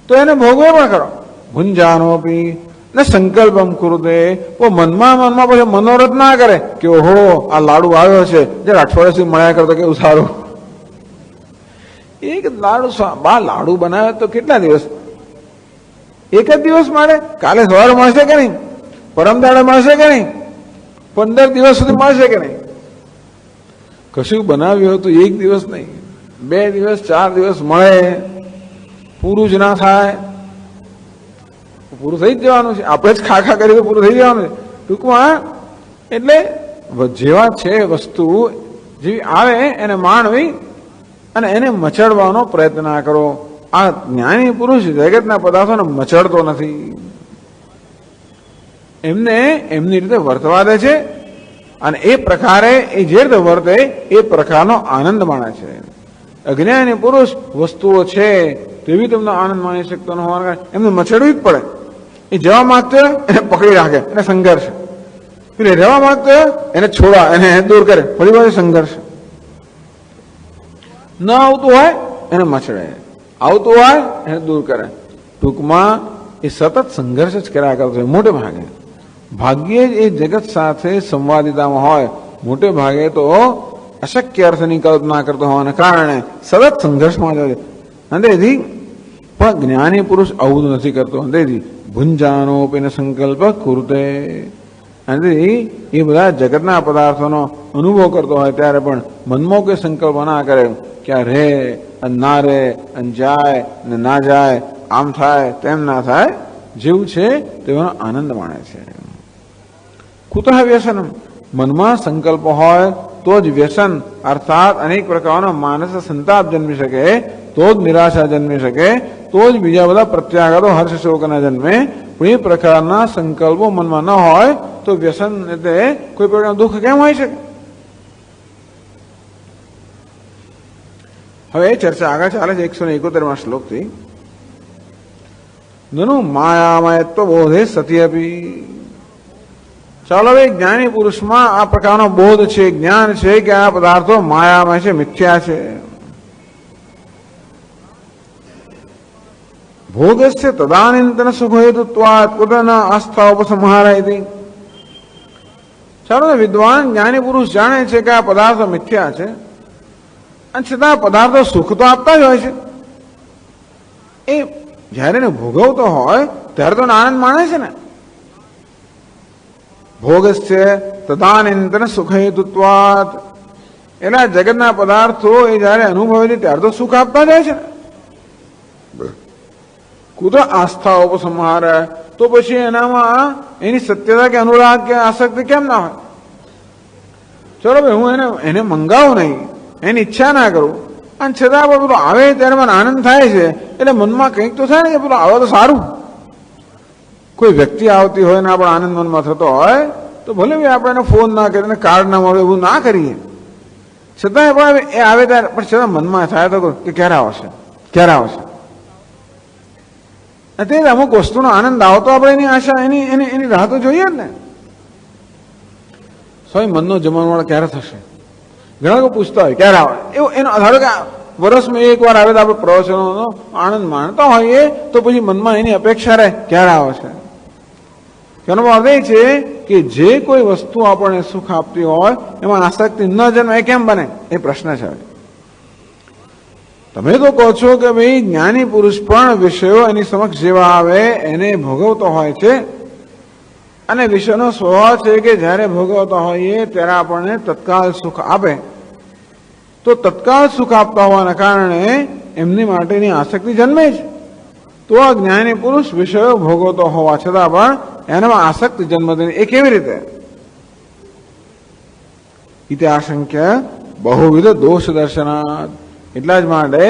તો એને ભોગવે પણ કરો. ભુંજાનોપી ન સંકલ્પમ કુરુતે, મનમાં પછી મનોરથ ના કરે કે ઓહો આ લાડુ આવ્યો છે, જરા અઠવાડિયા સુધી મળ્યા કરતો કેવું સારું. એક લાડુ બનાવે તો કેટલા દિવસ? એક જ દિવસ મળે, કાલે સવારે મળશે કે નહીં, પરમ દાડે મળશે કે નહીં, 15 દિવસ સુધી મળશે કે નહીં? કશું બનાવ્યું હતું એક દિવસ નહીં, 2 દિવસ 4 દિવસ મળે, પૂરું જ ના થાય. પૂરું થઈ જ જવાનું છે. આપણે જ ખાખા કરીએ તો પૂરું થઈ જવાનું છે. ટૂંકમાં એટલે જેવા છે વસ્તુ જેવી આવે એને માણવી અને એને મચડવાનો પ્રયત્ન ના કરો. આ જ્ઞાની પુરુષ જગતના પદાર્થોને મચડતો નથી, એમને એમની રીતે વર્તવા દે છે અને એ પ્રકારે એ જે રીતે વર્તે એ પ્રકારનો આનંદ માણે છે. અજ્ઞાની પુરુષ વસ્તુઓ છે તેવી તમને આનંદ માણી શકતો ન હોવાના કારણે એમને મચડવી જ પડે. એ જવા માંગતો એને પકડી રાખે, એને સંઘર્ષ. એટલે રહેવા માંગતો એને છોડા, એને દૂર કરે, ફરી પાછું સંઘર્ષ. ન આવતું હોય એને મચડે, આવતું હોય એને દૂર કરે. ટૂંકમાં એ સતત સંઘર્ષ જ કર્યા કરતો હોય. મોટે ભાગે ભાગ્યે જ એ જગત સાથે સંવાદિતામાં હોય, મોટે ભાગે તો અશક્ય અર્થની કલ્પના કરતો હોવાને કારણે સતત સંઘર્ષમાં જાય. અંતેથી પણ જ્ઞાની પુરુષ આવું નથી કરતો. અંતેથી ભુંજાનોપીને સંકલ્પ કુરુતે. અંતેથી એ બધા જગતના પદાર્થોનો અનુભવ કરતો હોય ત્યારે પણ મનમાં કોઈ સંકલ્પ ના કરે કે આ રહે અને ના રહે અને જાય ને ના જાય, આમ થાય તેમ ના થાય. જેવું છે તેનો આનંદ માણે છે. કુતઃ વ્યસનમ, મનમાં સંકલ્પ હોય તો જ વ્યસન અર્થાત અનેક પ્રકારનો માનસ સંતાપ જન્મી શકે, તો જ નિરાશા જન્મી શકે, તો જ બીજા બધા પ્રત્યાઘાતો હર્ષ શોકના જન્મે. પણ એ પ્રકારના સંકલ્પો મનમાં ન હોય તો વ્યસન એટલે કોઈ પ્રકારનું દુઃખ કેમ હોય શકે? હવે એ ચર્ચા આગળ ચાલે છે 171માં શ્લોકથી. નનુ માયામયત્વ બોધે સતી અપી. ચાલો હવે જ્ઞાની પુરુષમાં આ પ્રકારનો બોધ છે, જ્ઞાન છે કે આ પદાર્થો માયામય છે, મિથ્યા છે. ભોગસ્ય તદાનીંતન સુખ હેતુત્વાત કુતઃ ન આસ્થા ઉપસંહારયતિ. ચાલો વિદ્વાન જ્ઞાની પુરુષ જાણે છે કે આ પદાર્થો મિથ્યા છે અને છતાં પદાર્થો સુખ તો આપતા જ હોય છે. એ જયારે એને ભોગવતો હોય ત્યારે તો આનંદ માણે છે ને. ભોગસ્ય તદાનીંતન સુખ હેતુત્વાત, એટલે જગતના પદાર્થો એ જયારે અનુભવે છે ત્યારે તો સુખ આપતા જાય છે ને. કુતઃ આસ્થા ઉપસંહાર, તો પછી એનામાં એની સત્યતા કે અનુરાગ કે આસક્તિ કેમ ના હોય? ચલો ભાઈ હું એને મંગાવું નહીં, એની ઈચ્છા ના કરું અને છતાં પણ પેલું આવે ત્યારે મને આનંદ થાય છે, એટલે મનમાં કંઈક તો થાય ને કે પેલું આવે તો સારું. કોઈ વ્યક્તિ આવતી હોય ને આપણો આનંદ મનમાં થતો હોય તો ભલે ભાઈ આપણે એને ફોન ના કરીએ, કાર્ડ ના મળે, એવું ના કરીએ, છતાંય પણ એ આવે ત્યારે પણ છતાં મનમાં થાય તો કે ક્યારે આવશે, ક્યારે આવશે. તે અમુક વસ્તુનો આનંદ આવતો આપણે એની આશા એની રાહ તો જોઈએ જ ને. સ્વયં મનનો જમણવાળ ક્યારે થશે? ઘણા લોકો પૂછતા હોય ક્યારે આવે. એવું એનો ધારો કે વર્ષમાં એક વાર આવે તો આપણે પ્રવચનોનો આનંદ માણતા હોઈએ તો પછી મનમાં એની અપેક્ષા રહે ક્યારે આવશે. તેનો અર્થ એ છે કે જે કોઈ વસ્તુ આપણને સુખ આપતી હોય એમાં આસક્તિ ન જન્મે એ કેમ બને? એ પ્રશ્ન છે. તમે તો કહો છો કે ભાઈ જ્ઞાની પુરુષ પણ વિષયો એની સમક્ષ જેવા આવે એને ભોગવતો હોય છે અને વિષયનો સ્વભાવ છે કે જ્યારે ભોગવતા હોઈએ ત્યારે આપણને તત્કાળ સુખ આપે, તો તત્કાળ સુખ આપતા હોવાના કારણે એમની માટેની આસક્તિ જન્મે છે. તો આ જ્ઞાની પુરુષ વિષયો ભોગવતો હોવા છતાં પણ એનામાં આસક્તિ જન્મતી એ કેવી રીતે? ઇતિ આશંક્ય બહુવિધ દોષ દર્શનાત. એટલા જ માટે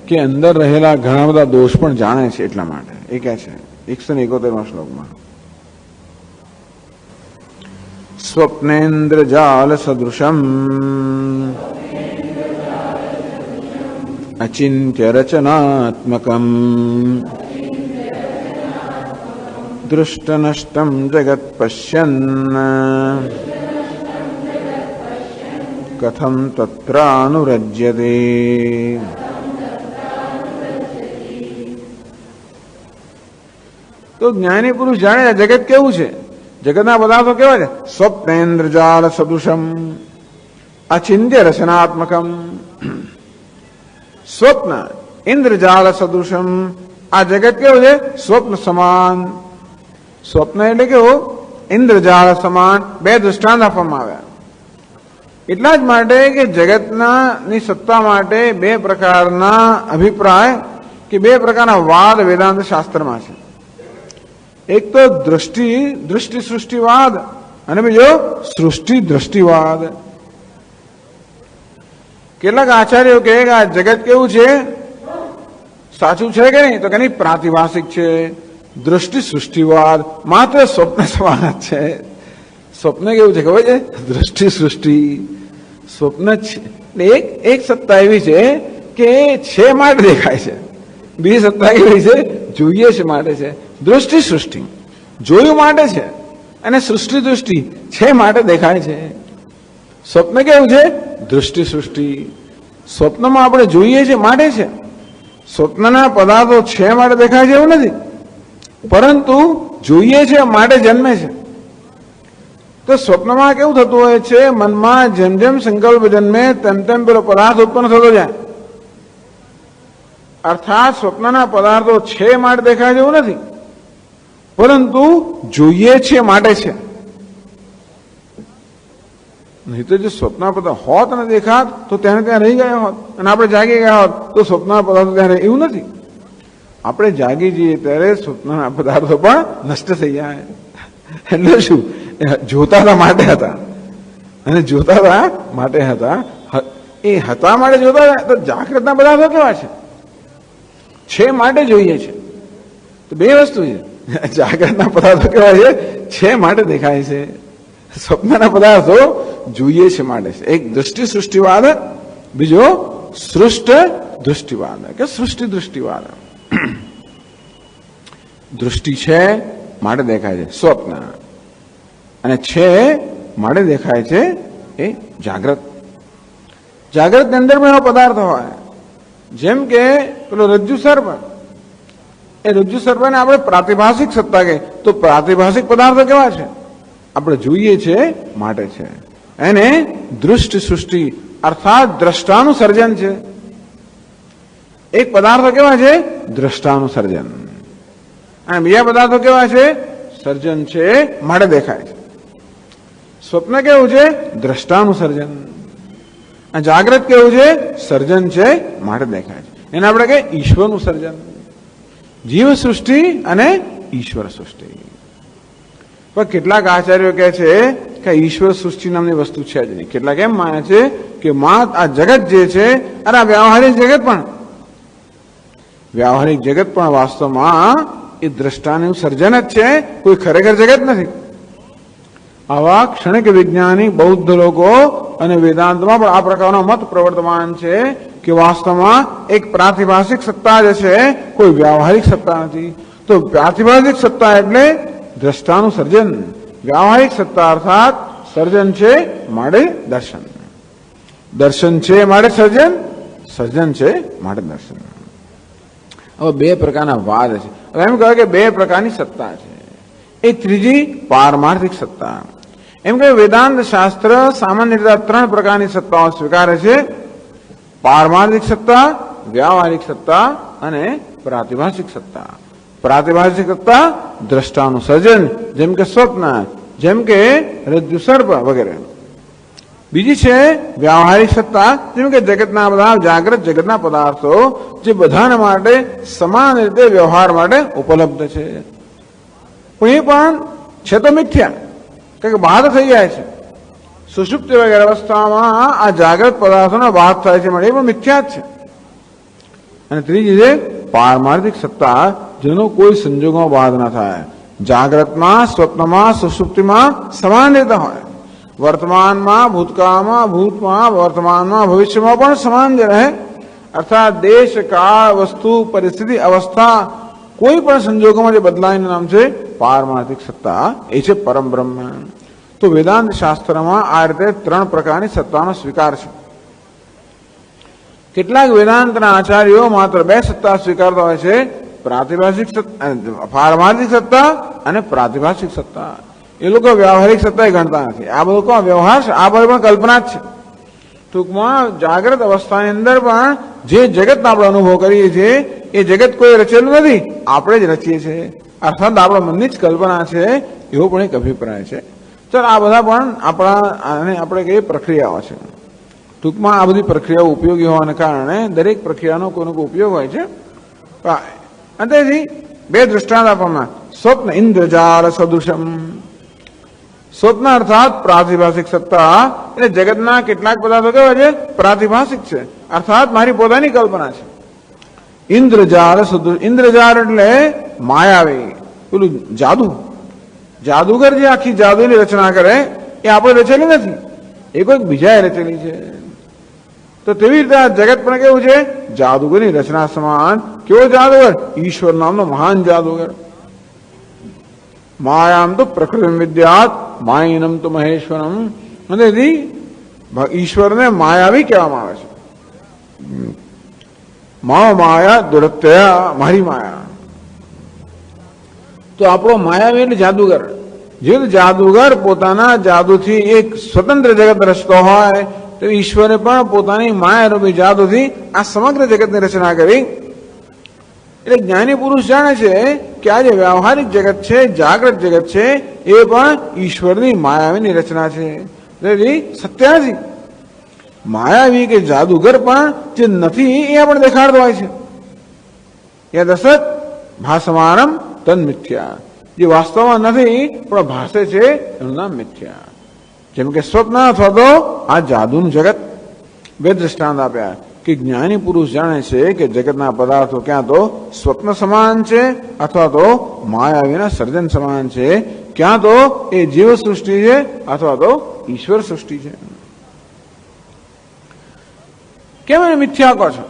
કે અંદર રહેલા ઘણા બધા દોષ પણ જાણે છે, એટલા માટે એ કહે છે 171માં શ્લોકમાં. સ્વપ્નેન્દ્ર જાલ સદૃશમ અચિંત્ય રચનાત્મકમ દૃષ્ટ નષ્ટમ જગત પશ્યન કથમ તત્રાનુરજ્યતે. તો જ્ઞાની પુરુષ જાણે જગત કેવું છે, જગતના પદાર્થો કેવા છે? સ્વપ્નેન્દ્રજાળ સદૃશમ અચિંત્ય રચનાત્મકમ. સ્વપ્ન ઇન્દ્રજાળ સદૃશમ, આ જગત કેવું છે? સ્વપ્ન સમાન. સ્વપ્ન એટલે કેવું? ઇન્દ્રજાળ સમાન બે દૃષ્ટાંત આપવામાં આવ્યા. એટલા જ માટે કે જગતની સત્તા માટે બે પ્રકારના અભિપ્રાય કે બે પ્રકારના વાદ વેદાંત શાસ્ત્રમાં છે. એક તો દૃષ્ટિ સૃષ્ટિવાદ અને બીજો સૃષ્ટિ દ્રષ્ટિવાદ. કેટલાક આચાર્યો કહે કે આ જગત કેવું છે, સાચું છે કે નહીં, તો કે નહીં, પ્રાતિભાષિક છે. દૃષ્ટિ સૃષ્ટિવાદ માત્ર સ્વપ્ન સમાન જ છે. સ્વપ્ન કેવું છે ખબર છે? દૃષ્ટિ સૃષ્ટિ સ્વપ્ન જ છે. એક સત્તા એવી છે કે છે માટે દેખાય છે, બીજી સત્તા એવી છે જોઈએ છે માટે છે. દૃષ્ટિ સૃષ્ટિ જોયું માટે છે અને સૃષ્ટિ દૃષ્ટિ છે માટે દેખાય છે. સ્વપ્ન કેવું છે? દૃષ્ટિ સૃષ્ટિ. સ્વપ્નમાં આપણે જોઈએ છે માટે છે. સ્વપ્નના પદાર્થો છે માટે દેખાય છે એવું નથી, પરંતુ જોઈએ છે માટે જન્મે છે. તો સ્વપ્નમાં કેવું થતું હોય છે, મનમાં જેમ જેમ સંકલ્પ જન્મે તેમ તેમ પેલો પદાર્થ ઉત્પન્ન થતો જાય. અર્થાત સ્વપ્નના પદાર્થો છે માટે દેખાય છે એવું નથી, પરંતુ જોઈએ છે માટે છે. નહીં તો જો સ્વપ્ન પદાર્થ હોત અને દેખાત તો ત્યાં ત્યાં રહી ગયા હોત અને આપણે જાગી ગયા હોત તો સ્વપ્નના પદાર્થો ત્યાં એવું નથી. આપણે જાગી જઈએ ત્યારે સ્વપ્નના પદાર્થો પણ નષ્ટ થઈ જાય. એટલે શું? જોતા હતા માટે હતા અને જોતા હતા માટે હતા. એ હતા માટે જોતા હતા. તો જાગૃતના પદાર્થો કેવા છે માટે જોઈએ છે. તો બે વસ્તુ છે. જાગૃતના પદાર્થો કેવા છે માટે દેખાય છે. સ્વપ્નના પદાર્થો જોઈએ છે માટે છે. એક દૃષ્ટિ સૃષ્ટિવાદ, બીજો સૃષ્ટ દૃષ્ટિવાદ કે સૃષ્ટિ દૃષ્ટિવાદ. દૃષ્ટિ છે માટે દેખાય છે સ્વપ્ન, અને છે માટે દેખાય છે એ જાગ્રત. જાગ્રતની અંદર પણ એવા પદાર્થો હોય, જેમ કે પેલો રજ્જુ સર્પ. એ રજ્જુ સર્પને આપણે પ્રાતિભાષિક સત્તા કહે. તો પ્રાતિભાષિક પદાર્થો કેવા છે? આપણે જોઈએ છે માટે છે. એને દૃષ્ટિ સૃષ્ટિ અર્થાત દ્રષ્ટાનું સર્જન છે. એક પદાર્થો કેવા છે? દ્રષ્ટાનું સર્જન. અને બીજા પદાર્થો કેવા છે? સર્જન છે માટે દેખાય છે. સ્વપ્ન કેવું છે? દ્રષ્ટાનું સર્જન. અને જાગ્રત કેવું છે? સર્જન છે માટે દેખાય છે. એને આપણે કહે ઈશ્વરનું સર્જન. જીવ સૃષ્ટિ અને ઈશ્વર સૃષ્ટિ. પણ કેટલાક આચાર્યો કહે છે કે ઈશ્વર સૃષ્ટિ નામની વસ્તુ છે જ નહીં. કેટલાક એમ માને છે કે આ જગત જે છે, અને આ વ્યવહારિક જગત પણ વાસ્તવમાં એ દ્રષ્ટાનું સર્જન જ છે, કોઈ ખરેખર જગત નથી. આવા ક્ષણિક વિજ્ઞાની બૌદ્ધ લોકો અને વેદાંતમાં પણ આ પ્રકારનો મત પ્રવર્તમાન છે કે વાસ્તવમાં એક પ્રાતિભાષિક સત્તા જે છે, કોઈ વ્યવહારિક સત્તા નથી. તો પ્રાતિભાષિક સત્તા એટલે દ્રષ્ટાનું સર્જન. વ્યવહારિક સત્તા અર્થાત સર્જન છે માટે દર્શન, દર્શન છે માટે સર્જન, સર્જન છે માટે દર્શન. હવે બે પ્રકારના વાદ છે. હવે એમ કહે કે બે પ્રકારની સત્તા છે. એક ત્રીજી પારમાર્થિક સત્તા. એમ કે વેદાંત શાસ્ત્ર સામાન્ય રીતે ત્રણ પ્રકારની સત્તાઓ સ્વીકારે છે: પારમાર્થિક સત્તા, વ્યવહારિક સત્તા અને પ્રાતિભાષિક સત્તા. પ્રાતિભાષિક સત્તા દ્રષ્ટાનું સર્જન, જેમ કે સ્વપ્ન, જેમ કે રજ્જુ સર્પ વગેરે. બીજી છે વ્યવહારિક સત્તા, જેમ કે જગતના બધા જાગ્રત જગતના પદાર્થો જે બધાના માટે સમાન રીતે વ્યવહાર માટે ઉપલબ્ધ છે. પણ એ પણ છે તો મિથ્યા, કારણ કે બાદ થઈ જાય છે. સુષુપ્તિ વગેરે અવસ્થામાં આ જાગ્રત પદાર્થોનો બાદ થાય છે, એ પણ મિથ્યા જ છે. અને ત્રીજી છે પારમાર્થિક સત્તા, જેનો કોઈ સંજોગોમાં બાદ ના થાય. જાગ્રતમાં, સ્વપ્નમાં, સુષુપ્તિમાં સમાન રીતે હોય. વર્તમાનમાં, ભૂતકાળમાં, ભૂતમાં, વર્તમાનમાં, ભવિષ્યમાં પણ સમાન જ રહે. અર્થાત દેશ, કાળ, વસ્તુ, પરિસ્થિતિ, અવસ્થા કોઈ પણ સંજોગોમાં જે બદલાયનું નામ છે પારમાર્થિક સત્તા, એ છે પરમ બ્રહ્મ. તો વેદાંત શાસ્ત્રમાં આ રીતે ત્રણ પ્રકારની સત્તાનો સ્વીકાર છે. કેટલાક વેદાંતના આચાર્યો માત્ર બે સત્તા સ્વીકારતા હોય છે: પ્રાતિભાષિક સત્તા, પારમાર્થિક સત્તા અને પ્રાતિભાષિક સત્તા. એ લોકો વ્યવહારિક સત્તા ગણતા નથી. આ બધું વ્યવહાર છે, આ બધું પણ કલ્પના જ છે. ટૂંકમાં જાગ્રત અવસ્થાની અંદર પણ જે જગતનો આપણે અનુભવ કરીએ છીએ એ જગત કોઈ રચેલું નથી, આપણે જ રચીએ છીએ. અર્થાત આપણા મનની જ કલ્પના છે એવો પણ એક અભિપ્રાય છે. ચાલ આ બધા પણ આપણે કઈ પ્રક્રિયાઓ છે. ટૂંકમાં આ બધી પ્રક્રિયાઓ ઉપયોગી હોવાને કારણે દરેક પ્રક્રિયાનો કોઈનો કોઈ ઉપયોગ હોય છે. અંતેથી બે દૃષ્ટાંત આપવામાં સ્વપ્ન ઇન્દ્રજાલ સદૃશમ. સ્વપ્ન અર્થાત પ્રાતિભાષિક સત્તા એટલે જગતના કેટલાક પદાર્થો કેવા છે? પ્રાતિભાષિક છે, અર્થાત મારી પોતાની કલ્પના છે. ઇન્દ્રજાલ સદૃશ. ઇન્દ્રજાલ એટલે માયાવી, પેલું જાદુગર જે આખી જાદુની રચના કરે એ આપણે રચેલી નથી, એ કોઈક બીજાએ રચેલી છે. તો તેવી રીતે આ જગત પણ કેવું છે? જાદુગરની રચના સમાન. કેવો જાદુગર? ઈશ્વર નામનો મહાન જાદુગર. માયામ તો પ્રકૃતિ વિદ્યાત માયનમ તો મહેશ્વરમ. અને ઈશ્વરને માયાવી કહેવામાં આવે છે. માયા દુરત્યા, મારી માયા. તો આપણો માયાવી એટલે જાદુગર. જે જાદુગર પોતાના જાદુથી એક સ્વતંત્ર જગત રચતો હોય તો ઈશ્વરે પણ પોતાની માયારૂપી જાદુથી આ સમગ્ર જગતની રચના કરી. એટલે જ્ઞાની પુરુષ જાણે છે કે આ જે વ્યવહારિક જગત છે, જાગ્રત જગત છે, એ પણ ઈશ્વરની માયાવીની રચના છે. સત્ય નથી. માયાવી કે જાદુગર પણ જે નથી એ આપણે દેખાડતો હોય છે. યદ અસત ભાસમાનમ તન મિથ્યા. જે વાસ્તવમાં નથી પણ ભાષે છે એનું નામ મિથ્યા. જેમ કે સ્વપ્ન અથવા તો આ જાદુનું જગત. બે દ્રષ્ટાંત આપ્યા કે જ્ઞાની પુરુષ જાણે છે કે જગતના પદાર્થો ક્યાં તો સ્વપ્ન સમાન છે અથવા તો માયાવીના સર્જન સમાન છે, ક્યાં તો એ જીવ સૃષ્ટિ છે અથવા તો ઈશ્વર સૃષ્ટિ છે. કેમ એને મિથ્યા કહો છો?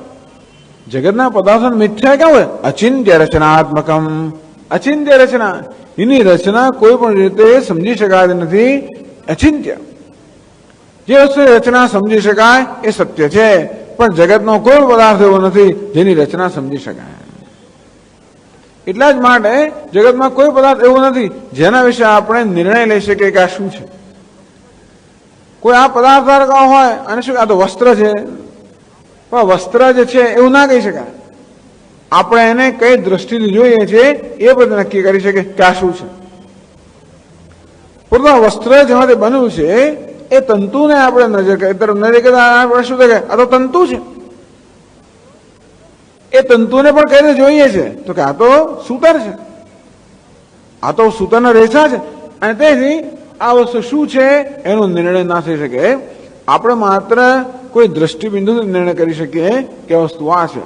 જગતના પદાર્થો મિથ્યા કેમ હોય? અચિંત્ય રચનાત્મકમ. અચિંત્ય રચના, એની રચના કોઈ પણ રીતે સમજી શકાતી નથી. અચિંત્ય જે વસ્તુ રચના સમજી શકાય એ સત્ય છે, પણ જગતનો કોઈ પદાર્થ એવો નથી જેની રચના સમજી શકાય. એટલા જ માટે જગતમાં કોઈ પદાર્થ એવો નથી જેના વિશે આપણે નિર્ણય લઈ શકીએ કે આ શું છે. કોઈ આ પદાર્થ હોય અને શું આ તો વસ્ત્ર છે, પણ વસ્ત્ર જે છે એવું ના કહી શકાય. આપણે એને કઈ દ્રષ્ટિથી જોઈએ છીએ એ બધું નક્કી કરી શકીએ કે આ શું છે. પરંતુ આ વસ્ત્ર જેમાંથી બન્યું છે એ તંતુને આપણે નજર કરતા શું થાય? આ તો તંતુ છે. એ તંતુને પણ કઈ રીતે જોઈએ છે? તો કે આ તો સૂતર છે, આ તો સૂતરના રેસા છે. અને તેથી આ વસ્તુ શું છે એનો નિર્ણય ના થઈ શકે. આપણે માત્ર કોઈ દ્રષ્ટિબિંદુથી નિર્ણય કરી શકીએ કે વસ્તુ આ છે,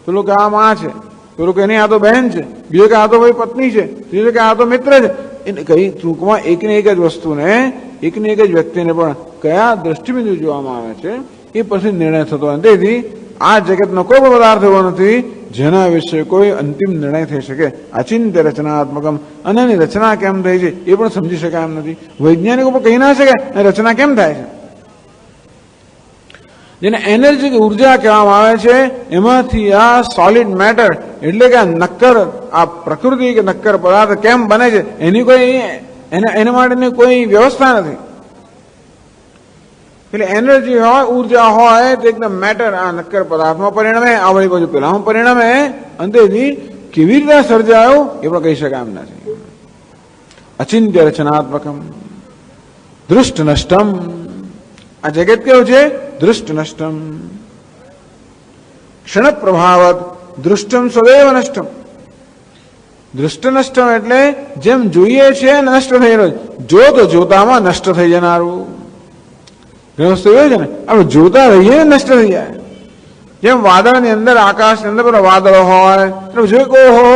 પેલું કે આ માં છે, પેલું કે એની આ તો બહેન છે, બીજું કે આ તો ભાઈ પત્ની છે, ત્રીજું કે આ તો મિત્ર છે. એને કઈ ટૂંકમાં એકની એક જ વસ્તુને, એકની એક જ વ્યક્તિને પણ કયા દ્રષ્ટિબિંદુ જોવામાં આવે છે એ પછી નિર્ણય થતો હોય. તેથી આ જગતનો કોઈ પણ પદાર્થ એવો નથી જેના વિશે કોઈ અંતિમ નિર્ણય થઈ શકે. અચિંત્ય રચનાત્મકમ. અને એની રચના કેમ થઈ છે એ પણ સમજી શકાય એમ નથી. વૈજ્ઞાનિકો પણ કહી ના શકે રચના કેમ થાય છે. જેને એનર્જી કે ઉર્જા કહેવામાં આવે છે, એમાંથી આ સોલિડ મેટર એટલે કે આ નક્કર, આ પ્રકૃતિ કે નક્કર પદાર્થ કેમ બને છે એની કોઈ એના માટેની કોઈ વ્યવસ્થા નથી. એટલે એનર્જી હોય, ઉર્જા હોય તો એકદમ મેટર આ નક્કર પદાર્થમાં પરિણમે, આ વળી બાજુ પેલામાં પરિણમે. અંતેથી કેવી રીતે સર્જાયો એ પણ કહી શકાય એમ નથી. અચિંત્ય રચનાત્મકમ દૃષ્ટ નષ્ટમ. આ જગત કેવું છે? દૃષ્ટ નષ્ટમ. ક્ષણ પ્રભાવત દૃષ્ટમ સદૈવ નષ્ટમ. દૃષ્ટ નષ્ટમ એટલે જેમ જોઈએ છે નષ્ટ થઈ રહ્યો, જોત જોતામાં નષ્ટ થઈ જનારું. ઘણી વસ્તુ એવું છે ને આપણે જોતા રહીએ નષ્ટ થઈ જાય. જેમ વાદળની અંદર, આકાશની અંદર પેલા વાદળો હોય જોઈ કહો હો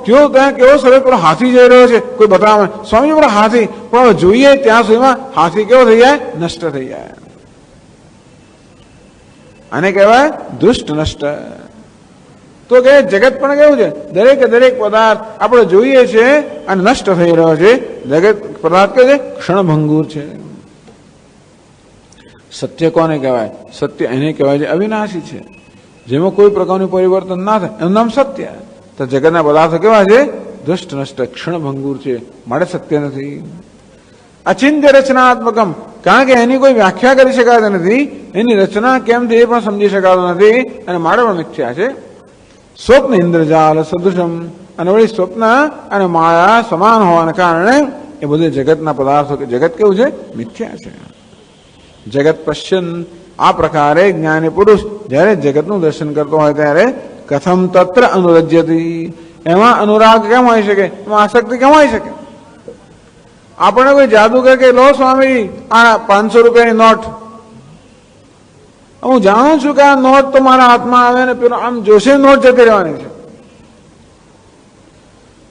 કેવો ત્યાં કેવો સરસ પેલો હાથી જઈ રહ્યો છે, કોઈ બતાવે સ્વામી પેલો હાથી, પણ હવે જોઈએ ત્યાં સુધીમાં હાથી કેવો થઈ જાય? નષ્ટ થઈ જાય. આને કહેવાય દૃષ્ટ નષ્ટ. તો કે જગત પણ કેવું છે? દરેકે દરેક પદાર્થ આપણે જોઈએ છે અને નષ્ટ થઈ રહ્યો છે. જગત પદાર્થ કે છે ક્ષણભંગુર છે. સત્ય કોને કહેવાય? સત્ય એને કહેવાય છે અવિનાશી છે, જેમાં કોઈ પ્રકારનું પરિવર્તન ના થાય, એનું નામ સત્ય. તો જગતના પદાર્થો કેવા છે? દૃષ્ટ નષ્ટ, ક્ષણભંગુર છે, માટે સત્ય નથી. અચિંત્ય રચનાત્મકમ, કારણ કે એની કોઈ વ્યાખ્યા કરી શકાતી નથી, એની રચના કેમ છે એ પણ સમજી શકાતું નથી અને માટે પણ મિથ્યા છે. સ્વપ્ન ઇન્દ્રજાલ સદૃશમ. અને વળી સ્વપ્ન અને માયા સમાન હોવાને કારણે એ બધે જગતના પદાર્થો કે જગત કેવું છે? મિથ્યા છે. જગત પશ્યન, આ પ્રકારે જ્ઞાની પુરુષ જ્યારે જગતનું દર્શન કરતો હોય ત્યારે કથમ તત્ર અનુરજ્યતી, એમાં અનુરાગ કેમ હોય શકે, એમાં આસક્તિ કેમ હોય શકે? આપણે કોઈ જાદુગર કે લો સ્વામી આ 500 રૂપિયાની નોટ, હું જાણું છું કે આ નોટ તો મારા હાથમાં આવે ને પેલો આમ જોશે નોટ જતી રહેવાની છે,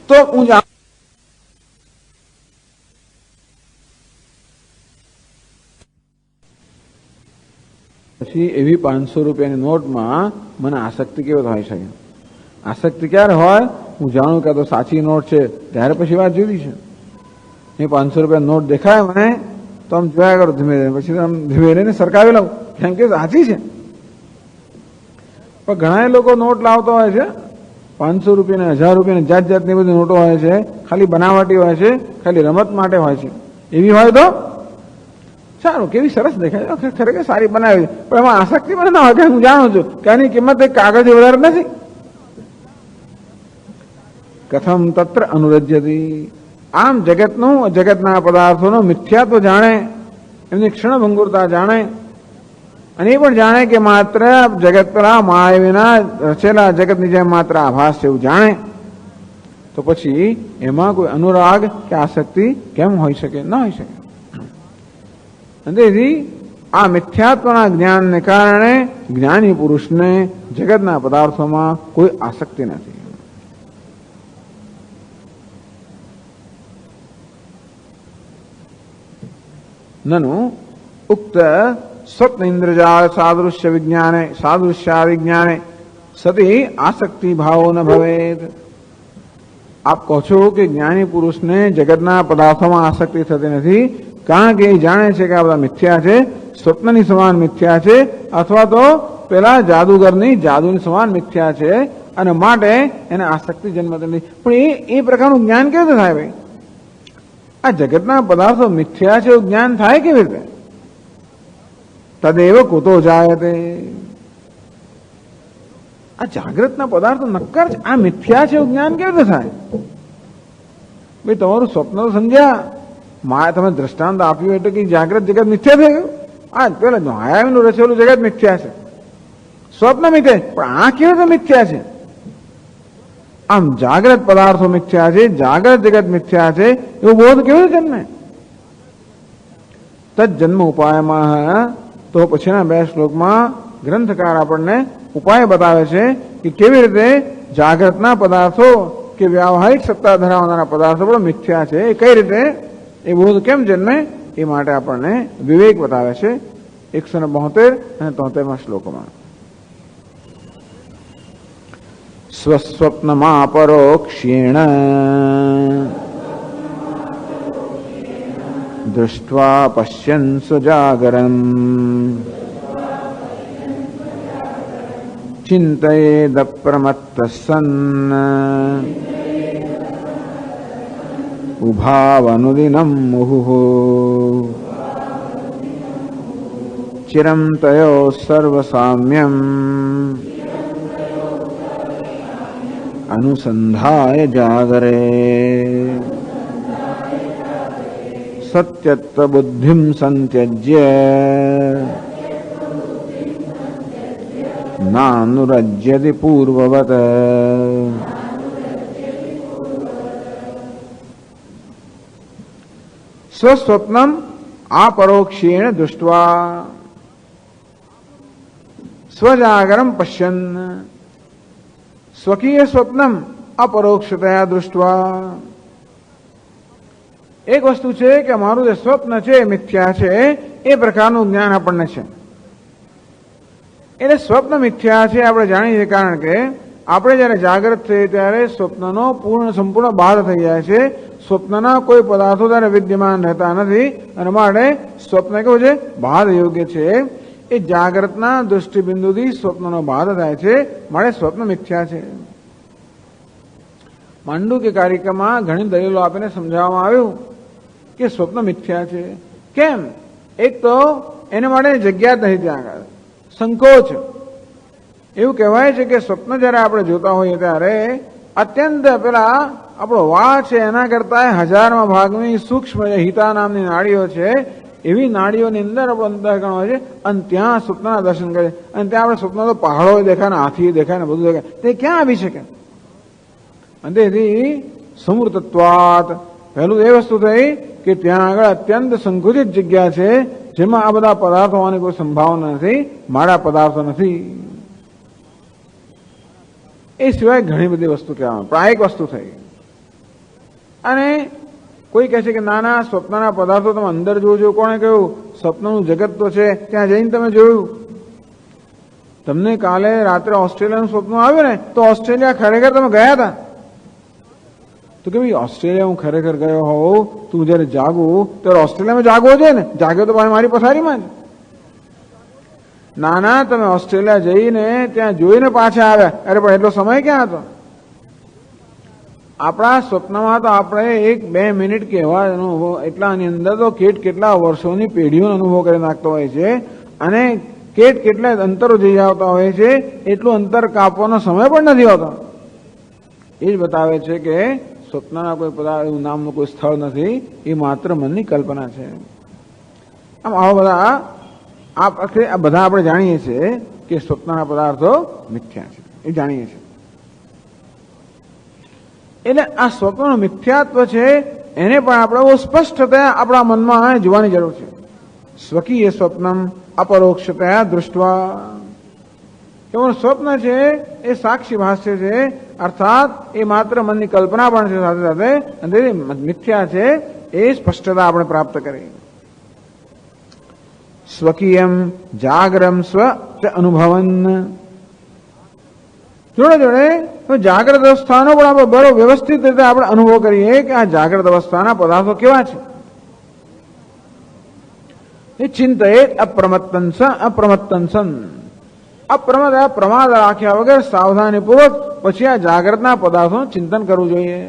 તો હું પછી એવી 500 રૂપિયાની નોટમાં મને આસક્તિ કેવી હોય શકે? આસક્તિ ક્યારે હોય? હું જાણું કે તો સાચી નોટ છે ત્યારે પછી વાત જુદી છે. એ 500 રૂપિયા નોટ દેખાય મને તો આમ જોયા કરો ધીમે ધીમે, પછી આમ ધીમે ધીમે સરકાવી લઉં કેમ કે સાચી છે. પણ ઘણા લોકો નોટ લાવતા હોય છે 500 રૂપિયા 1000 રૂપિયા જાત જાતની બધી નોટો હોય છે, ખાલી બનાવટી હોય છે, ખાલી રમત માટે હોય છે. એવી હોય તો સારું, કેવી સરસ દેખાય, ખરેખર સારી બનાવી, પણ એમાં આસક્તિ મને ના હોય કે હું જાણું છું કે આની કિંમત એક કાગળથી વધારે નથી. કથમ તત્ર અનુરજ્યતી, આમ જગતનું જગતના પદાર્થોનો મિથ્યાત્વ જાણે, એમની ક્ષણભંગુરતા જાણે, અને એ પણ જાણે કે માત્ર જગત પેલા માયા વિના રચેલા જગતની જેમ માત્ર આભાસ છે એવું જાણે, તો પછી એમાં કોઈ અનુરાગ કે આસક્તિ કેમ હોઈ શકે? ન હોઈ શકે. તેથી આ મિથ્યાત્વના જ્ઞાનને કારણે જ્ઞાની પુરુષને જગતના પદાર્થોમાં કોઈ આસક્તિ નથી. નનુ ઉક્ત સ્વપ્ન ઇન્દ્રજાળ સાદૃશ્ય વિજ્ઞાને સાદૃશ્યાવિજ્ઞાને સતી આસક્તિ ભાવો ન ભવેત. આપ કહો છો કે જ્ઞાની પુરુષને જગતના પદાર્થોમાં આસક્તિ થતી નથી, કારણ કે એ જાણે છે કે આ બધા મિથ્યા છે, સ્વપ્નની સમાન મિથ્યા છે, અથવા તો પેલા જાદુગરની જાદુની સમાન મિથ્યા છે, અને માટે એને આસક્તિ જન્મતી નથી. પણ એ પ્રકારનું જ્ઞાન કેવી રીતે થાય? ભાઈ, આ જગતના પદાર્થો મિથ્યા છે એવું જ્ઞાન થાય કેવી રીતે? તદેવ કુતો જાયતે, આ જાગ્રતના પદાર્થો નક્કર આ મિથ્યા છે એવું જ્ઞાન કેવી રીતે થાય? ભાઈ, તમારું સ્વપ્ન તો સમજ્યા, માયા તમે દ્રષ્ટાંત આપ્યું એટલે કે જાગ્રત જગત મિથ્યા થઈ ગયું. આ પેલા માયાનું રચેલું જગત મિથ્યા છે, સ્વપ્ન મિથ્યા, પણ આ કેવી રીતે મિથ્યા છે? આમ જાગ્રત પદાર્થો મિથ્યા છે, જાગ્રત જગત મિથ્યા છે એવું બોધ કેવી રીતે જન્મે? તજન્મ ઉપાયમાં, તો પછીના 2 શ્લોકમાં ગ્રંથકાર આપણને ઉપાય બતાવે છે કે કેવી રીતે જાગ્રતના પદાર્થો કે વ્યાવહારિક સત્તા ધરાવનારા પદાર્થો પણ મિથ્યા છે, એ કઈ રીતે એ બોધ કેમ જન્મે એ માટે આપણને વિવેક બતાવે છે 172 અને 73માં શ્લોકમાં. સ્વસ્વપ્નમાં પરોક્ષેણ દૃષ્ટ્વા પશ્યન સુજાગરમ ચિંતયેદપ્રમત્તઃ સન્ન ઉભાવનુદિનમ મુહુઃ ચિરં તયો સર્વસામ્યમ અનુસંધાય જાગરે સત્યત્વ બુદ્ધિમ સંત્યજ્ય નાનુરજ્યતિ પૂર્વવત. સ્વસ્વપ્નમ આપરોક્ષેણ દૃષ્ટ્વા સ્વજાગરમ પશ્યન, સ્વકીય સ્વપ્નમ અપરોક્ષતયા દૃષ્ટ્વા. એક વસ્તુ છે કે મારું જે સ્વપ્ન છે મિથ્યા છે એ પ્રકારનું જ્ઞાન આપણને છે. એટલે સ્વપ્ન મિથ્યા છે આપણે જાણીએ છીએ, કારણ કે આપણે જયારે જાગૃત થઈએ ત્યારે સ્વપ્નનો સંપૂર્ણ બાદ થઈ જાય છે. સ્વપ્નના કોઈ પદાર્થો ત્યારે વિદ્યમાન રહેતા નથી, અને માટે સ્વપ્ન કેવું છે? બાદ યોગ્ય છે. એ જાગ્રતના દૃષ્ટિબિંદુથી સ્વપ્નનો બાદ થાય છે, માટે સ્વપ્ન મિથ્યા છે. માંડુક્ય કારિકામાં ઘણી દલીલો આપીને સમજાવવામાં આવ્યું કે સ્વપ્ન મિથ્યા છે. કેમ? એક તો એને માટે જગ્યા જ નથી, ત્યાં આગળ સંકોચ. એવું કહેવાય છે કે સ્વપ્ન જયારે આપણે જોતા હોઈએ ત્યારે અત્યંત પેલા આપણો વાળ છે એના કરતા 1000માં ભાગની સૂક્ષ્મ હિતા નામની નાડીઓ છે, એવી નાડીઓની અંદર આપણો અંતઃકરણ હોય છે, અને ત્યાં સ્વપ્નના દર્શન કરે. અને ત્યાં આપણે સ્વપ્ન તો પહાડો દેખાય ને, હાથી દેખાય ને, બધું દેખાય, તે ક્યાં આવી શકે? અને તેથી સમૃદ્ધત્વાત પહેલું એ વસ્તુ થઈ કે ત્યાં આગળ અત્યંત સંકુચિત જગ્યા છે, જેમાં આ બધા પદાર્થો હોવાની કોઈ સંભાવના નથી, મારા પદાર્થો નથી. એ સિવાય ઘણી બધી વસ્તુ કહેવામાં, પ્રાયિક વસ્તુ થઈ. અને કોઈ કહે છે કે નાના સ્વપ્નના પદાર્થો તમે અંદર જોજો. કોણે કહ્યું? સ્વપ્નનું જગત તો છે, ત્યાં જઈને તમે જોયું. તમને કાલે રાત્રે ઓસ્ટ્રેલિયાનું સ્વપ્ન આવ્યું ને, તો ઓસ્ટ્રેલિયા ખરેખર તમે ગયા હતા? તો કે ભાઈ ઓસ્ટ્રેલિયા હું ખરેખર ગયો હોઉં, તું જયારે જાગું ત્યારે ઓસ્ટ્રેલિયામાં જાગવો છે ને, જાગ્યો તો મારી પથારીમાં જ. નાના તમે ઓસ્ટ્રેલિયા જઈને ત્યાં જોઈને પાછા આવ્યા, અરે પણ એટલો સમય ક્યાં હતો? આપણા સ્વપ્નમાં તો આપણે 1-2 મિનિટ કે એવા અનુભવ, એટલાની અંદર તો કેટલા વર્ષોની પેઢીઓનો અનુભવ કરી નાખતો હોય છે, અને કેટલા અંતરો જઈ આવતા હોય છે, એટલું અંતર કાપવાનો સમય પણ નથી હોતો. એ જ બતાવે છે કે સ્વપ્નના કોઈ પદાર્થ નામનું કોઈ સ્થળ નથી, એ માત્ર મનની કલ્પના છે. આમ આવા બધા આપણે જાણીએ છીએ કે સ્વપ્નના પદાર્થો મિથ્યા છે, એ જાણીએ છીએ. એટલે આ સ્વપ્નનું મિથ્યાત્વ છે, એને પણ આપણે બહુ સ્પષ્ટતા આપણા મનમાં જોવાની જરૂર છે. સ્વકીય સ્વપ્નમ અપરોક્ષતયા દૃષ્ટવા. એવું સ્વપ્ન છે એ સાક્ષી ભાષ્ય છે, અર્થાત એ માત્ર મનની કલ્પના પણ છે સાથે સાથે, અને મિથ્યા છે એ સ્પષ્ટતા આપણે પ્રાપ્ત કરી. સ્વકીયમ જાગરમ સ્વ અનુભવન. જોડે જોડે જાગ્રત અવસ્થાનો પણ આપણે બરો વ્યવસ્થિત રીતે આપણે અનુભવ કરીએ કે આ જાગ્રત અવસ્થાના પદાર્થો કેવા છે. એ ચિંતયે અપ્રમત્તન પ્રમાદ રાખ્યા વગર સાવધાનીપૂર્વક પછી આ જાગ્રતના પદાર્થોનું ચિંતન કરવું જોઈએ.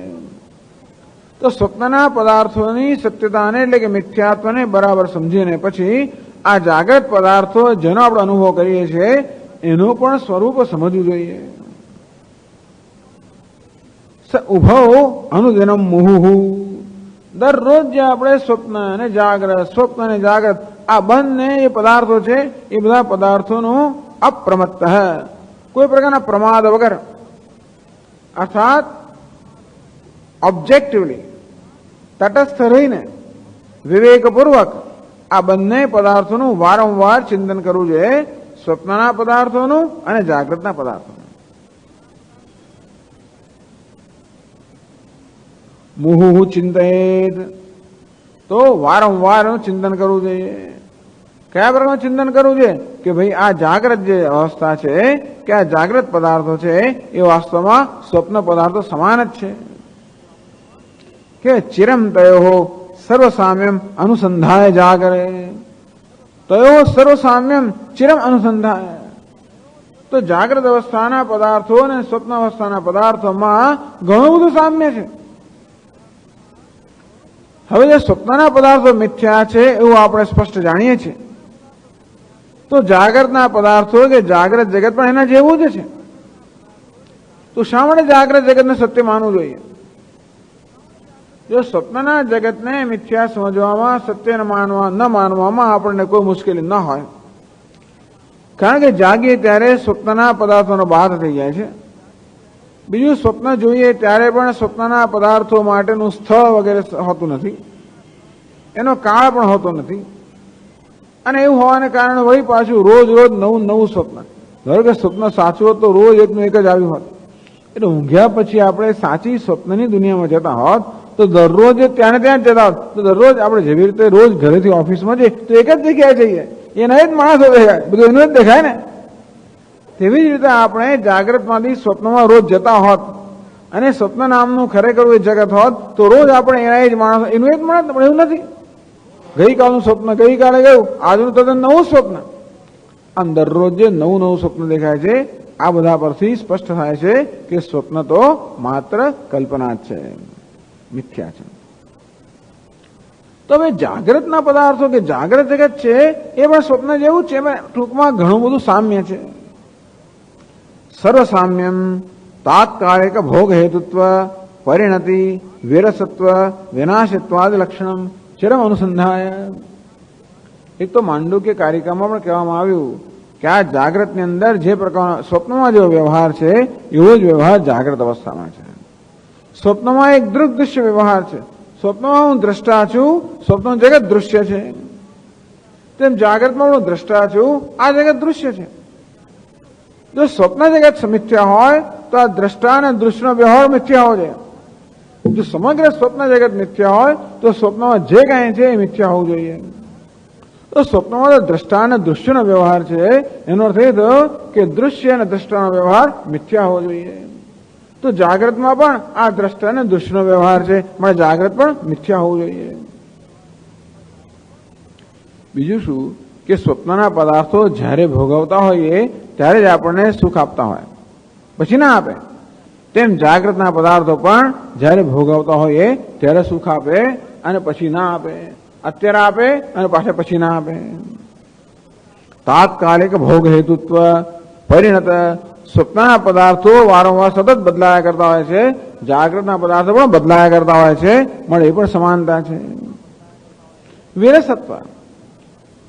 તો સ્વપ્નના પદાર્થોની સત્યતાને એટલે કે મિથ્યાત્વને બરાબર સમજીને પછી આ જાગ્રત પદાર્થો જેનો આપણે અનુભવ કરીએ છીએ એનું પણ સ્વરૂપ સમજવું જોઈએ. ઉભવ અનુદિનમ મુહુહુ. દરરોજ જે આપણે સ્વપ્ન અને જાગ્રત આ બંને એ પદાર્થો છે, એ બધા પદાર્થોનું અપ્રમત્ત કોઈ પ્રકારના પ્રમાદ વગર, અર્થાત ઓબ્જેક્ટિવલી તટસ્થ રહીને વિવેકપૂર્વક આ બંને પદાર્થોનું વારંવાર ચિંતન કરવું જોઈએ, સ્વપ્નના પદાર્થોનું અને જાગ્રતના પદાર્થોનું. મુહુ ચિંતયેત, તો વારંવાર ચિંતન કરવું જોઈએ. કયા પ્રકારનું ચિંતન કરવું જોઈએ? કે ભાઈ આ જાગ્રત જે અવસ્થા છે, કે આ જાગ્રત પદાર્થો છે એ વાસ્તવમાં સ્વપ્ન પદાર્થો સમાન જ છે. કે ચિરમ તયો સર્વસામ્યમ અનુસંધાય જાગરે. તયો સર્વસામ્યમ ચિરમ અનુસંધાય. તો જાગ્રત અવસ્થાના પદાર્થો અને સ્વપ્ન અવસ્થાના પદાર્થોમાં ઘણું બધું સામ્ય છે. હવે જે સ્વપ્નના પદાર્થો મિથ્યા છે એવું આપણે સ્પષ્ટ જાણીએ છીએ, તો જાગ્રતના પદાર્થો કે જાગ્રત જગત પણ એના જેવું જ છે. તો શા માટે જાગ્રત જગતને સત્ય માનવું જોઈએ? જો સ્વપ્નના જગતને મિથ્યા સમજવામાં, સત્ય ન માનવામાં આપણને કોઈ મુશ્કેલી ન હોય, કારણ કે જાગીએ ત્યારે સ્વપ્નના પદાર્થોનો બાધ થઈ જાય છે. બીજું, સ્વપ્ન જોઈએ ત્યારે પણ સ્વપ્નના પદાર્થો માટેનું સ્થળ વગેરે હોતું નથી, એનો કાળ પણ હોતો નથી. અને એવું હોવાને કારણે વળી પાછું રોજ નવું સ્વપ્ન. ધારો કે સ્વપ્ન સાચું હોત તો રોજ એકનું એક જ આવ્યું હોત. એટલે ઊંઘ્યા પછી આપણે સાચી સ્વપ્નની દુનિયામાં જતા હોત તો દરરોજ ત્યાં જ જતા હોત, તો દરરોજ આપણે જેવી રીતે રોજ ઘરેથી ઓફિસમાં જઈએ તો એક જ જગ્યાએ જઈએ, એના જ માણસો દેખાય, બધું એનું જ દેખાય ને. તેવી જ રીતે આપણે જાગ્રતમાંથી સ્વપ્નમાં રોજ જતા હોત અને સ્વપ્ન નામનું ખરેખર એ જગત હોત તો રોજ આપણે એના જ માણસ, એનું જ માણસ. પણ એવું નથી. ગઈકાલનું સ્વપ્ન ગઈકાલે ગયું, આજનું તદ્દન નવું સ્વપ્ન. આમ દરરોજ જે નવું સ્વપ્ન દેખાય છે, આ બધા પરથી સ્પષ્ટ થાય છે કે સ્વપ્ન તો માત્ર કલ્પના જ છે, મિથ્યા છે. તો હવે જાગ્રતના પદાર્થો કે જાગ્રત જગત છે એ પણ સ્વપ્ન જેવું જ છે. એમાં ટૂંકમાં ઘણું બધું સામ્ય છે. સર્વસામ્યમ તાત્કાલિક ભોગ હેતુત્વ પરિણતિ વિરસત્વ વિનાશત્વાદ લક્ષણમ ચિરમ અનુસંધાય. એક તો માંડુક્ય કારિકામાં પણ કહેવામાં આવ્યું કે આ જાગ્રતની અંદર જે પ્રકારનો સ્વપ્નમાં જેવો વ્યવહાર છે એવો જ વ્યવહાર જાગ્રત અવસ્થામાં છે. સ્વપ્નમાં એક દૃશ્ય વ્યવહાર છે. સ્વપ્નમાં હું દ્રષ્ટા છું, સ્વપ્ન જગત દૃશ્ય છે. તેમ જાગ્રતમાં હું દ્રષ્ટા છું, આ જગત દૃશ્ય છે. જો સ્વપ્ન જગત મિથ્યા હોય તો આ દ્રષ્ટા અને દૃશ્યનો વ્યવહાર મિથ્યા હોવો જોઈએ. જો સમગ્ર સ્વપ્ન જગત મિથ્યા હોય તો સ્વપ્નમાં જે કાંઈ છે એ મિથ્યા હોવું જોઈએ. તો સ્વપ્નમાં દ્રષ્ટા અને દૃશ્યનો વ્યવહાર છે એનો અર્થ એ થયો કે દૃશ્ય અને દ્રષ્ટાનો વ્યવહાર મિથ્યા હોવો જોઈએ. તો જાગ્રતમાં પણ આ દ્રષ્ટા અને દૃશ્યનો વ્યવહાર છે, માટે જાગ્રત પણ મિથ્યા હોવું જોઈએ. બીજું શું કે સ્વપ્નના પદાર્થો જ્યારે ભોગવતા હોઈએ ત્યારે જ આપણને સુખ આપતા હોય, પછી ના આપે. તેમ જાગ્રતના પદાર્થો પણ જ્યારે ભોગવતા હોઈએ ત્યારે સુખ આપે અને પછી ના આપે. અત્યારે આપે અને પાછા પછી ના આપે. તાત્કાલિક ભોગ હેતુત્વ પરિણત સ્વપ્નના પદાર્થો વારંવાર સતત બદલાયા કરતા હોય છે, જાગ્રતના પદાર્થો પણ બદલાયા કરતા હોય છે, મળે એ પણ સમાનતા છે. વિરસત્વ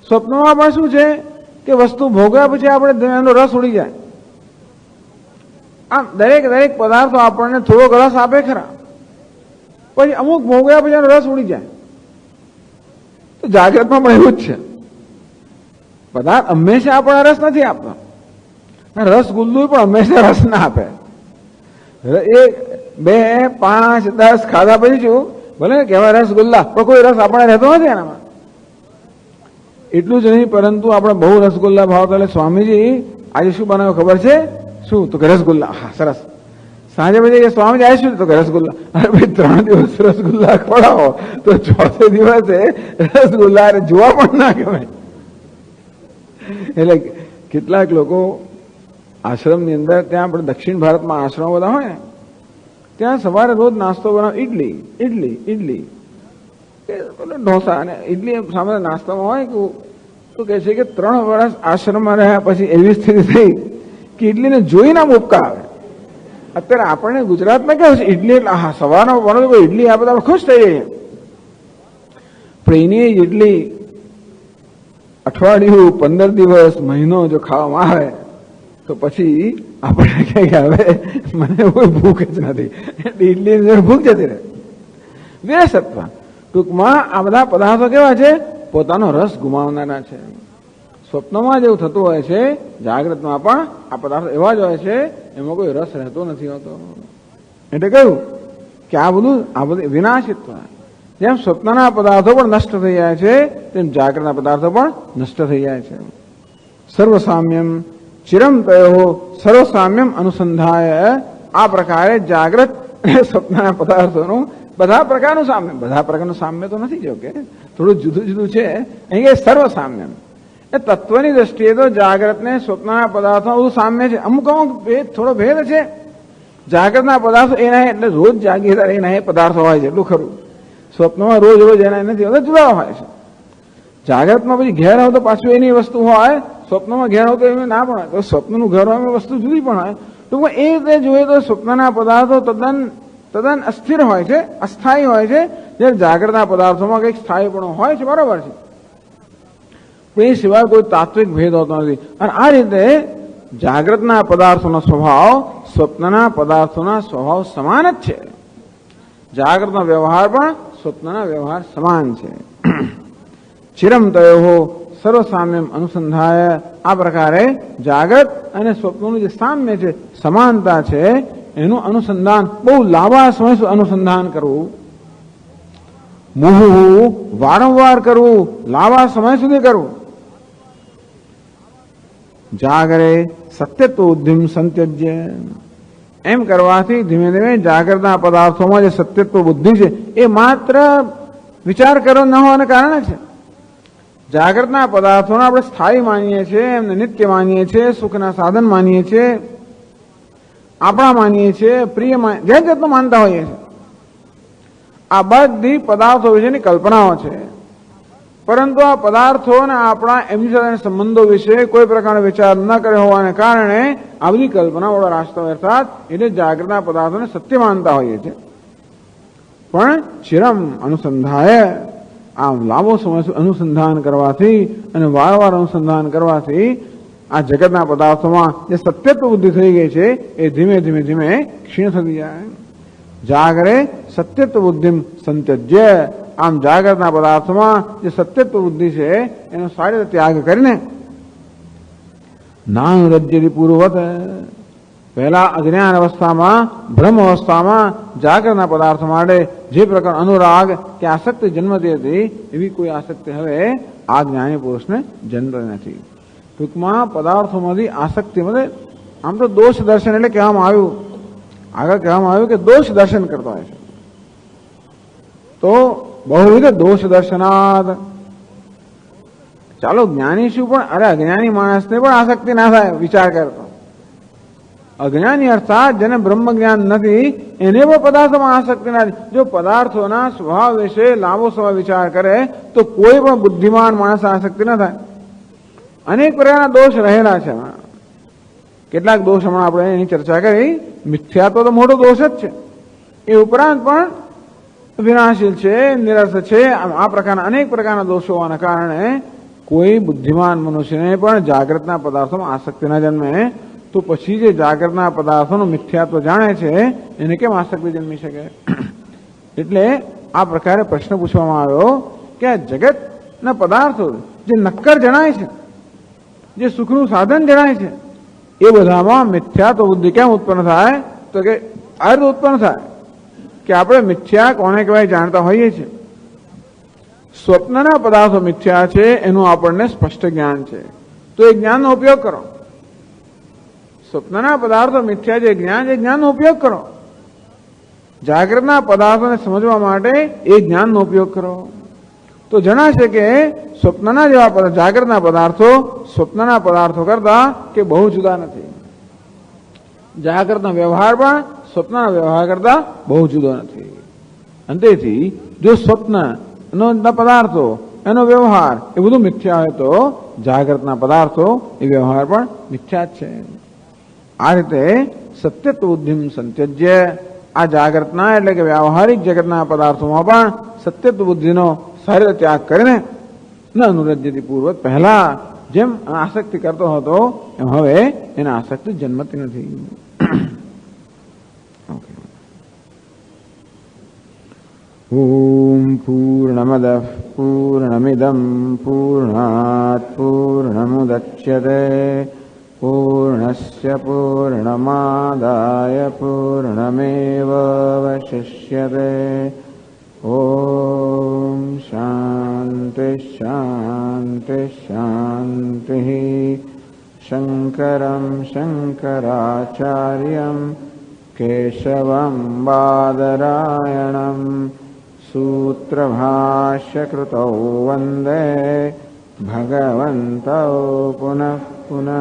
સ્વપ્નમાં પણ શું છે કે વસ્તુ ભોગવ્યા પછી આપણે એનો રસ ઉડી જાય. આમ દરેક પદાર્થો આપણને થોડોક રસ આપે ખરા, પછી અમુક ભોગવ્યા પછી એનો રસ ઉડી જાય. તો જાગ્રતમાં પણ એવું જ છે. પદાર્થ હંમેશા આપણને રસ નથી આપતો. રસગુલ્લો પણ હંમેશા રસ ના આપે. 1, 2, 5, 10 ખાધા પછી શું ભલે કહેવાય રસગુલ્લા, પણ કોઈ રસ આપણને રહેતો નથી એનામાં. એટલું જ નહીં, પરંતુ આપણે બહુ રસગુલ્લા ભાવતા એટલે સ્વામીજી આજે શું બનાવ્યું ખબર છે? શું? તો કે રસગુલ્લા. હા, સરસ. સાંજે પછી સ્વામીજી આવે શું? તો કે રસગુલ્લા. અરે ભાઈ 3 દિવસ રસગુલ્લા ખવડાવો તો 4થે દિવસે રસગુલ્લા જોવા પણ ના ગમે. એટલે કેટલાક લોકો આશ્રમની અંદર, ત્યાં આપણે દક્ષિણ ભારતમાં આશ્રમો બધા હોય ને, ત્યાં સવારે રોજ નાસ્તો બનાવ ઇડલી ઢોસા અને ઇડલી સામે નાસ્તામાં હોય. તો કહે છે કે 3 વર્ષ આશ્રમમાં રહ્યા પછી એવી સ્થિતિ થઈ કે ઇડલીને જોઈને આમ ઉપકા આવે. અત્યારે આપણને ગુજરાતમાં કેવું છે, ઇડલી એટલે હા સવારના બનો કોઈ ઇડલી આપે તો આપણે ખુશ થઈ જઈએ. પણ એની ઇડલી અઠવાડિયું, 15 દિવસ, મહિનો જો ખાવામાં આવે તો પછી આપણે કહે કે હવે મને કોઈ ભૂખ જ નથી, ઇડલી ભૂખ જતી રહે. વિરસત્વ ટૂંકમાં આ બધા પદાર્થો કેવા છે? પોતાનો રસ ગુમાવનારા છે. સ્વપ્નમાં જેવું થતું હોય છે, જાગ્રતમાં પણ આ પદાર્થો એવા જ હોય છે, એમાં કોઈ રસ રહેતો નથી હોતો. એટલે કહ્યું કે આ બધું વિનાશિત્વ. જેમ સ્વપ્નના પદાર્થો પણ નષ્ટ થઈ જાય છે, તેમ જાગ્રતના પદાર્થો પણ નષ્ટ થઈ જાય છે. સર્વસામ્યમ ચિરમ તયો સર્વસામ્યમ અનુસંધાય. આ પ્રકારે જાગ્રત અને સ્વપ્નના પદાર્થોનું બધા પ્રકારનું સામ્ય. બધા પ્રકારનું સામ્ય તો નથી, જો કે થોડું જુદું જુદું છે. અહીં કે સર્વસામ્યમ એ તત્વની દ્રષ્ટિએ તો જાગ્રત ને સ્વપ્નના પદાર્થો બધું સામ્ય છે. અમુક થોડો ભેદ છે. જાગ્રતના પદાર્થો એના એટલે રોજ જાગીએ ત્યારે એના એ પદાર્થો હોય છે, એટલું ખરું. સ્વપ્નમાં રોજ એના નથી હોતા, જુદા હોય છે. જાગ્રતમાં પછી ઘેર આવો તો પાછું એની વસ્તુ હોય, સ્વપ્નમાં ઘેર આવો તો એમને ના પણ હોય. તો સ્વપ્નનું ઘર હોય વસ્તુ જુદી પણ હોય. ટૂંકમાં એ રીતે જોઈએ તો સ્વપ્નના પદાર્થો તદ્દન અસ્થિર હોય છે, અસ્થાયી હોય છે, જ્યારે જાગ્રતના પદાર્થોમાં કંઈક સ્થાયીપણું હોય છે. બરાબર છે, પણ એ સિવાય કોઈ તાત્વિક ભેદ હોતો નથી. અને આ રીતે જાગ્રતના પદાર્થોનો સ્વભાવ સ્વપ્નના પદાર્થોના સ્વભાવ સમાન જ છે. જાગ્રતનો વ્યવહાર પણ સ્વપ્નના વ્યવહાર સમાન છે. ચિરમ તયો સર્વસામ્યમ અનુસંધાય. આ પ્રકારે જાગ્રત અને સ્વપ્નનું જે સામ્ય છે, સમાનતા છે, એનું અનુસંધાન બહુ લાંબા સમય સુધી અનુસંધાન કરવું, મુહું વારંવાર કરવું, લાંબા સમય સુધી કરવું. જાગરે સત્યત્વ ઉદ્ધિમ સંત્યજ્ય. એમ કરવાથી ધીમે ધીમે જાગ્રતના પદાર્થોમાં જે સત્યત્વ બુદ્ધિ છે એ માત્ર વિચાર કરો ન હોવાને કારણે છે. જાગ્રતના પદાર્થોને આપણે સ્થાયી માનીએ છીએ, એમને નિત્ય માનીએ છીએ, સુખના સાધન માનીએ છીએ, આપણા માનીએ છીએ, પ્રિય જે જાતનું માનતા હોઈએ છીએ. આ બધી પદાર્થો વિશેની કલ્પનાઓ છે. પરંતુ આ પદાર્થો અને આપણા એમની સાથે સંબંધો વિશે કોઈ પ્રકારનો વિચાર ન કર્યો હોવાને કારણે આ બધી કલ્પના વડો રાસ્તો અર્થાત એટલે જાગૃતના પદાર્થોને સત્ય માનતા હોઈએ છીએ. પણ ચિરમ અનુસંધાય, આમ લાંબો સમય અનુસંધાન કરવાથી અને વારંવાર અનુસંધાન કરવાથી આ જગતના પદાર્થોમાં જે સત્યત્વ બુદ્ધિ થઈ ગઈ છે એ ધીમે ધીમે ધીમે ક્ષીણ થતી જાય. જાગરે સત્યત્વ બુદ્ધિ સંત્યજ્ય, આમ જાગૃતના પદાર્થોમાં જે સત્યત્વ બુદ્ધિ છે એનો સારી રીતે ત્યાગ કરીને નાનુરજ્યથી પૂર્વવત, પહેલા અજ્ઞાન અવસ્થામાં બ્રહ્મ અવસ્થામાં જાગૃતના પદાર્થો માટે જે પ્રકાર અનુરાગ કે આસક્તિ જન્મતી હતી એવી કોઈ આસક્તિ હવે આ જ્ઞાની પુરુષને જન્મતી નથી. ટૂંકમાં પદાર્થોમાંથી આસક્તિ મળે. આમ તો દોષ દર્શન એટલે કહેવામાં આવ્યું, આગળ કહેવામાં આવ્યું કે દોષ દર્શન કરતો હોય છે. તો બહુવિધ દોષ દર્શનાદ, ચાલો જ્ઞાની શું પણ અરે અજ્ઞાની માણસને પણ આસક્તિ ના થાય વિચાર કરતો. અજ્ઞાની અર્થાત જેને બ્રહ્મ જ્ઞાન નથી એને પણ પદાર્થોમાં આસક્તિ નથી. જો પદાર્થોના સ્વભાવ વિશે લાંબો સમય વિચાર કરે તો કોઈ પણ બુદ્ધિમાન માણસ આસક્તિ ન થાય. અનેક પ્રકારના દોષ રહેલા છે. કેટલાક દોષ હમણાં આપણે એની ચર્ચા કરી. મિથ્યાત્વ તો મોટો દોષ જ છે, એ ઉપરાંત પણ વિનાશીલ છે, નિરર્થ છે. આ પ્રકારના અનેક પ્રકારના દોષો હોવાના કારણે કોઈ બુદ્ધિમાન મનુષ્યને પણ જાગૃતના પદાર્થોમાં આસક્તિ ન જન્મે. તો પછી જે જાગૃતના પદાર્થોનું મિથ્યાત્વ જાણે છે એને કેમ આસક્તિ જન્મી શકે? એટલે આ પ્રકારે પ્રશ્ન પૂછવામાં આવ્યો કે આ જગતના પદાર્થો જે નક્કર જણાય છે, જે સુખનું સાધન જણાય છે, એ બધામાં મિથ્યાત્વ બુદ્ધિ કેમ ઉત્પન્ન થાય? તો કે આ રીતે ઉત્પન્ન થાય કે આપણે મિથ્યા કોને કહેવાય જાણતા હોઈએ છીએ. સ્વપ્નના પદાર્થો મિથ્યા છે એનું આપણને સ્પષ્ટ જ્ઞાન છે, તો એ જ્ઞાનનો ઉપયોગ કરો. સ્વપ્નના પદાર્થો મિથ્યા જે જ્ઞાન, એ જ્ઞાનનો ઉપયોગ કરો. જાગૃતના પદાર્થોને સમજવા માટે એ જ્ઞાનનો ઉપયોગ કરો. તો જણાશે કે સ્વપ્નના જેવા જાગૃતના પદાર્થો સ્વપ્નના પદાર્થો કરતા કે બહુ જુદા નથી. જાગૃતના વ્યવહાર પણ સ્વપ્નના વ્યવહાર કરતા બહુ જુદો નથી. અંતેથી જો સ્વપ્નના પદાર્થો એનો વ્યવહાર એ બધું મિથ્યા હોય તો જાગૃતના પદાર્થો એ વ્યવહાર પણ મિથ્યા જ છે. આ રીતે સત્યત્વ બુદ્ધિ સંત્યજ્ય, આ જાગૃતના એટલે કે વ્યવહારિક જગતના પદાર્થોમાં પણ સત્યત્વ બુદ્ધિનો સારી રીતે ત્યાગ કરીને ન અનુરજ્યથી પૂર્વક, પહેલા જેમ આસક્તિ કરતો હતો એમ હવે એને આસક્તિ જન્મતી નથી. ઓમ પૂર્ણમદ પૂર્ણમિદમ પૂર્ણાત પૂર્ણમુદચ્યતે પૂર્ણસ્ય પૂર્ણમાદાય પૂર્ણમેવાવશિષ્યતે. ઓમ શાંતિ શાંતિ શાંતિ. શંકરં શંકરાચાર્યં કેશવં બાદરાયણં સૂત્રભાષ્યકૃતૌ વંદે ભગવन्तौ પુનઃ પુનઃ.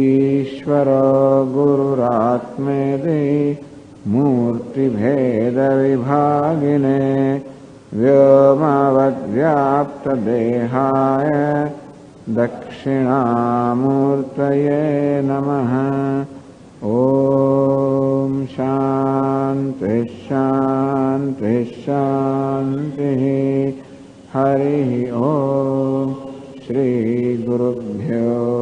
ઈશ્વરો ગુરુરાત્મેતિ મૂર્તિભેદવિભાગિને વ્યોમવદ્વ્યાપ્તદેહાય દક્ષિણામૂર્તયે નમઃ. ઓમ શાંતિ શાંતિ શાંતિ. હરિ ઓમ. શ્રી ગુરુભ્યો